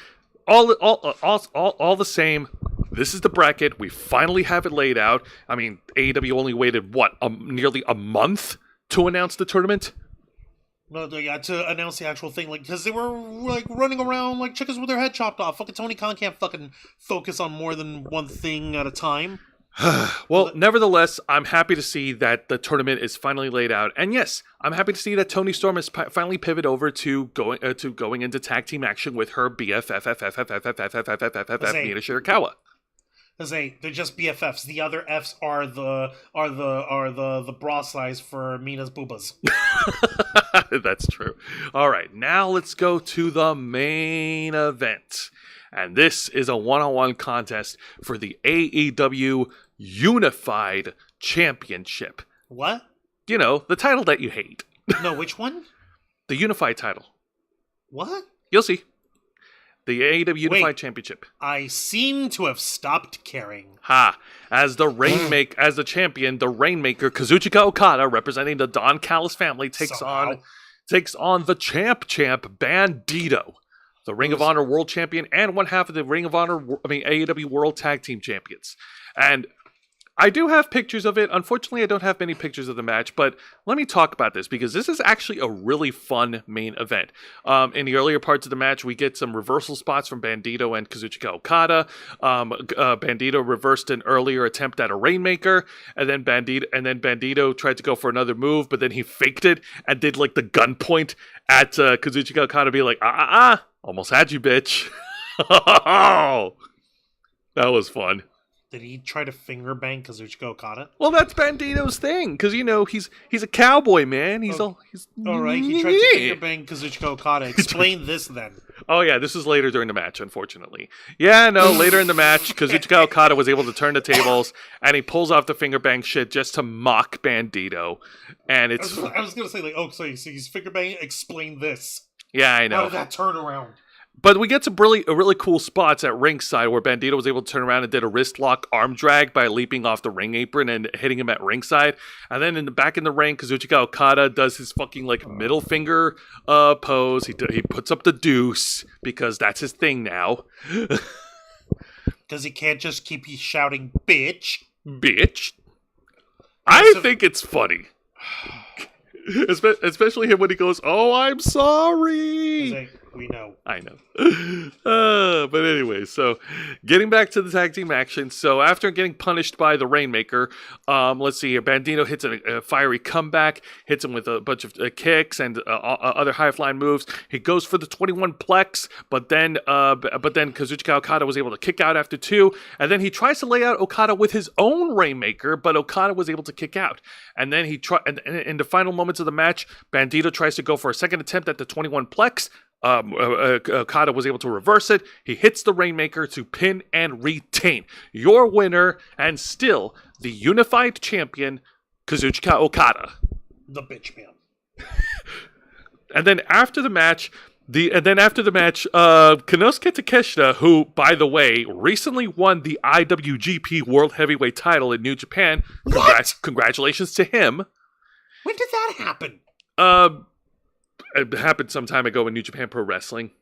all the same, this is the bracket. We finally have it laid out. I mean, AEW only waited, nearly a month to announce the tournament? No, yeah, to announce the actual thing, because they were, running around like chickens with their head chopped off. Fucking Tony Khan can't fucking focus on more than one thing at a time. Well, nevertheless, I'm happy to see that the tournament is finally laid out, and yes, I'm happy to see that Toni Storm has finally pivoted over to going into tag team action with her BFF Mina Shirakawa. They're just BFFs. The other Fs are the bra size for Mina's boobas. That's true. All right, now let's go to the main event. And this is a one-on-one contest for the AEW Unified Championship. What? You know, the title that you hate. No, which one? The Unified title. What? You'll see. The AEW Unified Championship. I seem to have stopped caring. Ha! As the champion, the Rainmaker, Kazuchika Okada, representing the Don Callis family, takes on the champ Bandito, the Ring of Honor World Champion, and one half of the AEW World Tag Team Champions. And I do have pictures of it. Unfortunately, I don't have many pictures of the match, but let me talk about this because this is actually a really fun main event. In the earlier parts of the match, we get some reversal spots from Bandito and Kazuchika Okada. Bandito reversed an earlier attempt at a Rainmaker, and then Bandito tried to go for another move, but then he faked it and did like the gun point at Kazuchika Okada, be like, almost had you, bitch. That was fun. Did he try to finger bang Kazuchika Okada? Well, that's Bandito's thing, because you know he's a cowboy, man. He's all right. He tried to finger bang Kazuchika Okada. Explain this then. Oh yeah, this is later during the match, unfortunately. Yeah, no, later in the match, Kazuchika Okada was able to turn the tables, and he pulls off the finger bang shit just to mock Bandito, and it's. I was gonna say so he's finger banging. Explain this. Yeah, I know. How did that turn around? But we get some really cool spots at ringside where Bandito was able to turn around and did a wrist lock arm drag by leaping off the ring apron and hitting him at ringside. And then back in the ring, Kazuchika Okada does his fucking like middle finger pose. He puts up the deuce because that's his thing now. Because he can't just keep shouting, bitch. Bitch. I think it's funny. Especially him when he goes, "Oh, I'm sorry." We know. I know. But anyway, so getting back to the tag team action. So after getting punished by the Rainmaker, let's see here. Bandito hits a fiery comeback, hits him with a bunch of kicks and other high-flying moves. He goes for the 21 plex, but then Kazuchika Okada was able to kick out after 2, and then he tries to lay out Okada with his own Rainmaker, but Okada was able to kick out. And then and in the final moments of the match, Bandito tries to go for a second attempt at the 21 plex. Okada was able to reverse it. He hits the Rainmaker to pin and retain. Your winner and still the unified champion, Kazuchika Okada. The bitch man. And then after the match, Konosuke Takeshita, who, by the way, recently won the IWGP World Heavyweight title in New Japan. Congratulations to him. When did that happen? It happened some time ago in New Japan Pro Wrestling.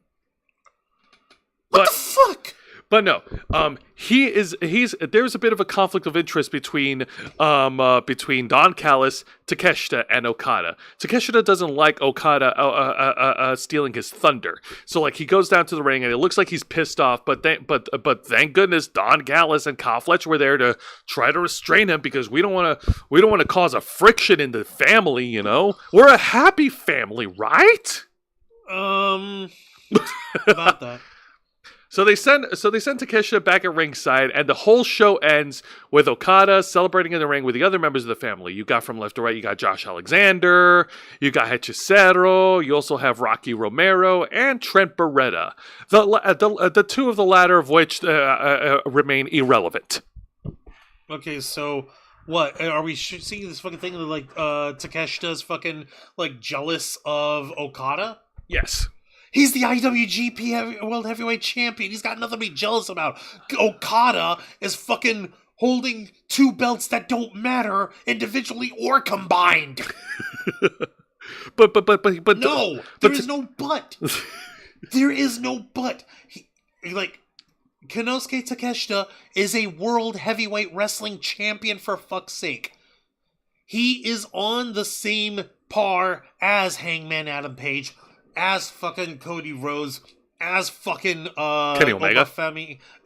What the fuck? But no, there's a bit of a conflict of interest between Don Callis, Takeshita, and Okada. Takeshita doesn't like Okada stealing his thunder, so like he goes down to the ring and it looks like he's pissed off. But thank goodness Don Callis and Kyle Fletcher were there to try to restrain him because we don't want to cause a friction in the family. You know, we're a happy family, right? About that. So they send Takeshita back at ringside, and the whole show ends with Okada celebrating in the ring with the other members of the family. You got from left to right, you got Josh Alexander, you got Hechicero, you also have Rocky Romero and Trent Beretta. The two of the latter of which remain irrelevant. Okay, so what are we seeing this fucking thing like Takeshita's fucking like jealous of Okada? Yes. He's the IWGP World Heavyweight Champion. He's got nothing to be jealous about. Okada is fucking holding 2 belts that don't matter individually or combined. But no, there is no but. There is no but. Konosuke Takeshita is a World Heavyweight Wrestling Champion, for fuck's sake. He is on the same par as Hangman Adam Page, as fucking Cody Rhodes, as fucking Kenny Omega.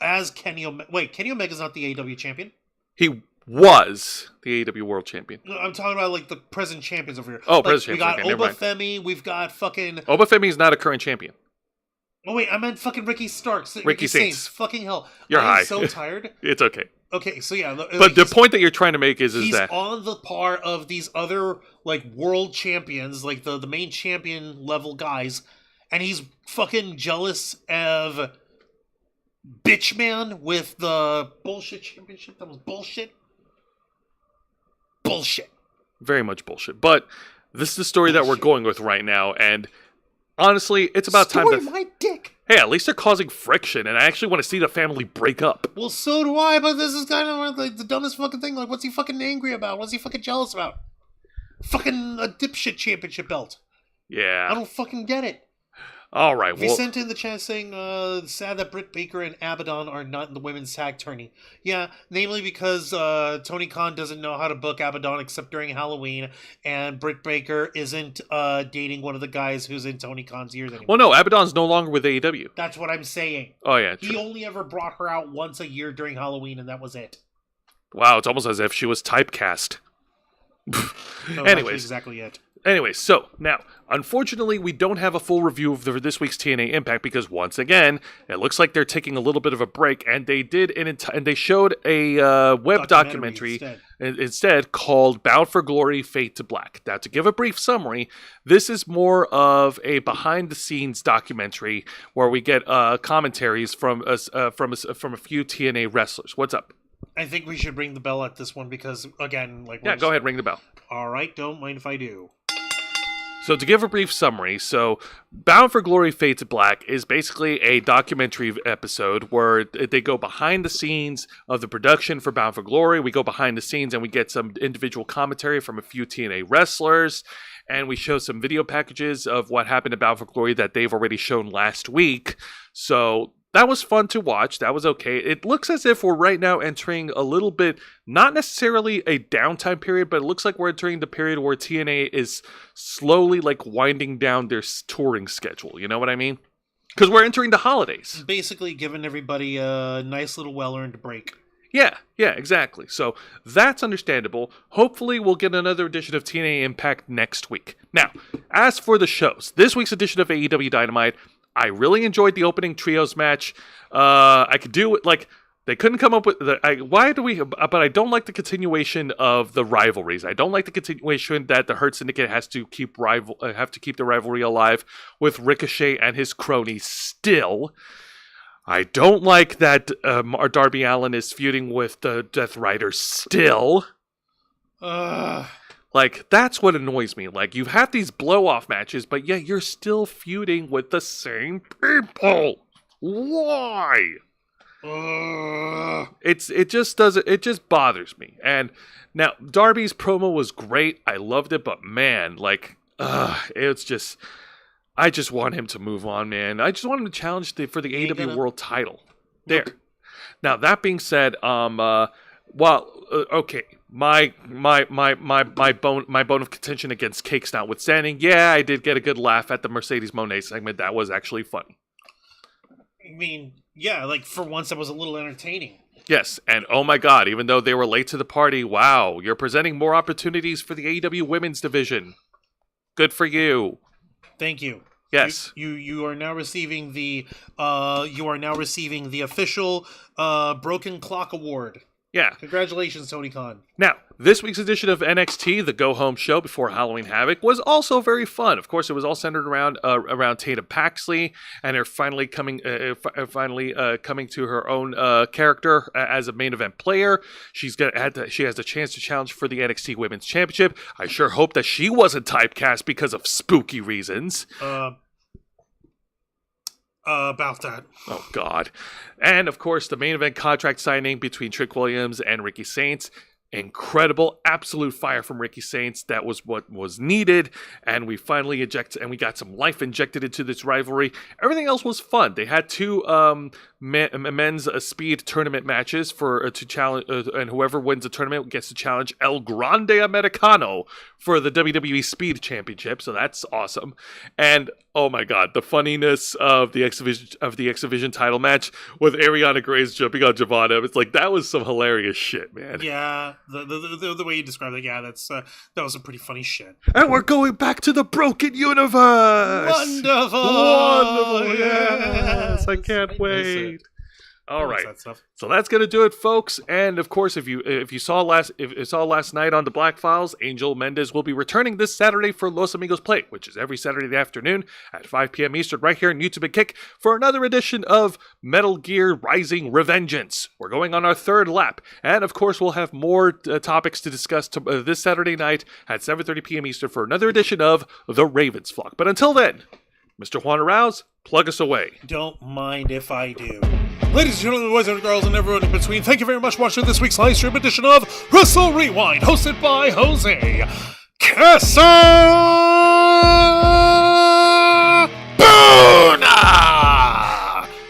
as Kenny Omega. Wait, Kenny Omega's not the AEW champion? He was the AEW World Champion. No, I'm talking about like the present champions over here. Oh, like, present we got champion, never mind. Obafemi. We've got fucking. Obafemi is not a current champion. Oh wait, I meant fucking Ricky Starks. Ricky Saints. Fucking hell. You're I'm high. so tired. It's okay. Okay, so yeah. But the point that you're trying to make is he's that on the par of these other like world champions, like the main champion level guys, and he's fucking jealous of Bitch Man with the bullshit championship. That was bullshit. Bullshit. very much bullshit. But this is the story that we're going with right now, and honestly, it's about time Story that my dick. hey, at least they're causing friction, and I actually want to see the family break up. Well, so do I, but this is kind of like the dumbest fucking thing. Like, what's he fucking angry about? What's he fucking jealous about? Fucking a dipshit championship belt. I Yeah. don't fucking get it. All right. He Well, sent in the chat saying, sad that Britt Baker and Abaddon are not in the women's tag tourney. Yeah, namely because Tony Khan doesn't know how to book Abaddon except during Halloween, and Britt Baker isn't dating one of the guys who's in Tony Khan's ears anymore. well, no, Abaddon's no longer with AEW. That's what I'm saying. Oh yeah. He True. only ever brought her out once a year during Halloween, and that was it. Wow, it's almost as if she was typecast. That was actually Anyways. exactly it. Anyways, so now, unfortunately, we don't have a full review of this week's TNA Impact because once again, it looks like they're taking a little bit of a break, and they did, and they showed a web documentary instead called "Bound for Glory: Fade to Black." Now, to give a brief summary, this is more of a behind-the-scenes documentary where we get commentaries from a few TNA wrestlers. What's up? I think we should ring the bell at this one because, again, like... Yeah, go ahead, ring the bell. All right, don't mind if I do. So to give a brief summary, Bound for Glory Fade to Black is basically a documentary episode where they go behind the scenes of the production for Bound for Glory. We go behind the scenes and we get some individual commentary from a few TNA wrestlers, and we show some video packages of what happened to Bound for Glory that they've already shown last week. So that was fun to watch. That was okay. It looks as if we're right now entering a little bit, not necessarily a downtime period, but it looks like we're entering the period where TNA is slowly like winding down their touring schedule. You know what I mean? Because we're entering the holidays. Basically giving everybody a nice little well-earned break. Yeah, exactly. So that's understandable. Hopefully we'll get another edition of TNA Impact next week. Now, as for the shows, this week's edition of AEW Dynamite, I really enjoyed the opening trios match. I could do it like they couldn't come up with but I don't like the continuation of the rivalries. I don't like the continuation that the Hurt Syndicate have to keep the rivalry alive with Ricochet and his cronies still. I don't like that Darby Allin is feuding with the Death Riders still. Like, that's what annoys me. Like, you've had these blow-off matches, but yet you're still feuding with the same people. Why? It just bothers me. And now, Darby's promo was great. I loved it, but man, like, it's just... I just want him to move on, man. I just want him to challenge for the AEW World title. There. Now, that being said, okay, my bone of contention against Cakes notwithstanding, yeah, I did get a good laugh at the Mercedes Moné segment. That was actually funny. I mean, yeah, like for once it was a little entertaining. Yes, and oh my god, even though they were late to the party, wow, you're presenting more opportunities for the AEW Women's Division. Good for you. Thank you. Yes. You are now receiving the official Broken Clock Award. Yeah. Congratulations, Tony Khan. Now, this week's edition of NXT, the Go-Home Show before Halloween Havoc, was also very fun. Of course, it was all centered around Tatum Paxley, and her finally coming to her own character as a main event player. She has the chance to challenge for the NXT Women's Championship. I sure hope that she wasn't typecast because of spooky reasons. About that. Oh, God. And, of course, the main event contract signing between Trick Williams and Ricky Saints. Incredible, absolute fire from Ricky Saints. That was what was needed. And we finally we got some life injected into this rivalry. Everything else was fun. They had two men's speed tournament matches for to challenge, and whoever wins the tournament gets to challenge El Grande Americano for the WWE Speed Championship. So that's awesome. And oh my God, the funniness of the X Division title match with Ariana Grace jumping on Giovanna. It's like, that was some hilarious shit, man. Yeah, the way you described it, yeah, that was some pretty funny shit. And we're going back to the broken universe. Wonderful, Yes, I can't wait. All right, that stuff. so that's gonna do it, folks. And of course, if you saw last night on the Black Files, Angel Mendez will be returning this Saturday for Los Amigos Play, which is every Saturday afternoon at 5 p.m. Eastern, right here on YouTube and Kick, for another edition of Metal Gear Rising: Revengeance. We're going on our third lap, and of course, we'll have more topics to discuss this Saturday night at 7:30 p.m. Eastern for another edition of The Ravens Flock. But until then, Mr. Juan Arouse, plug us away. Don't mind if I do. Ladies and gentlemen, boys and girls, and everyone in between, thank you very much for watching this week's live stream edition of Wrestle Rewind, hosted by Jose Casabona,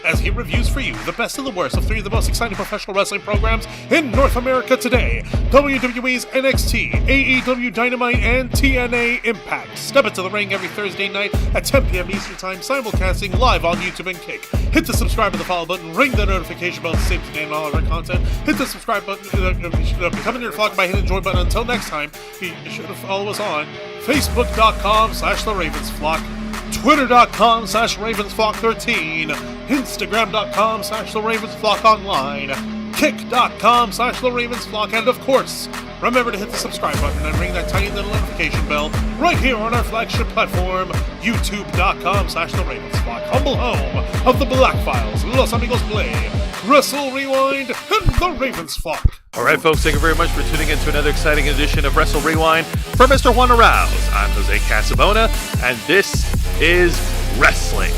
as he reviews for you the best and the worst of three of the most exciting professional wrestling programs in North America today: WWE's NXT, AEW Dynamite, and TNA Impact. Step into the ring every Thursday night at 10 p.m. Eastern Time, simulcasting live on YouTube and Kick. Hit the subscribe and the follow button, ring the notification bell to stay up to date on all of our content. Hit the subscribe button, become into your flock by hitting the join button. Until next time, be sure to follow us on Facebook.com/TheRavensFlock, Twitter.com/RavensFlock13, Instagram.com/TheRavensFlockOnline, Kick.com/TheRavensFlock, and of course, remember to hit the subscribe button and ring that tiny little notification bell right here on our flagship platform, YouTube.com/TheRavensFlock, humble home of the Black Files, Los Amigos Play, Wrestle Rewind, and The Ravens Flock. All right, folks, thank you very much for tuning in to another exciting edition of Wrestle Rewind. For Mr. Juan Arouse, I'm Jose Casabona, and this is Wrestling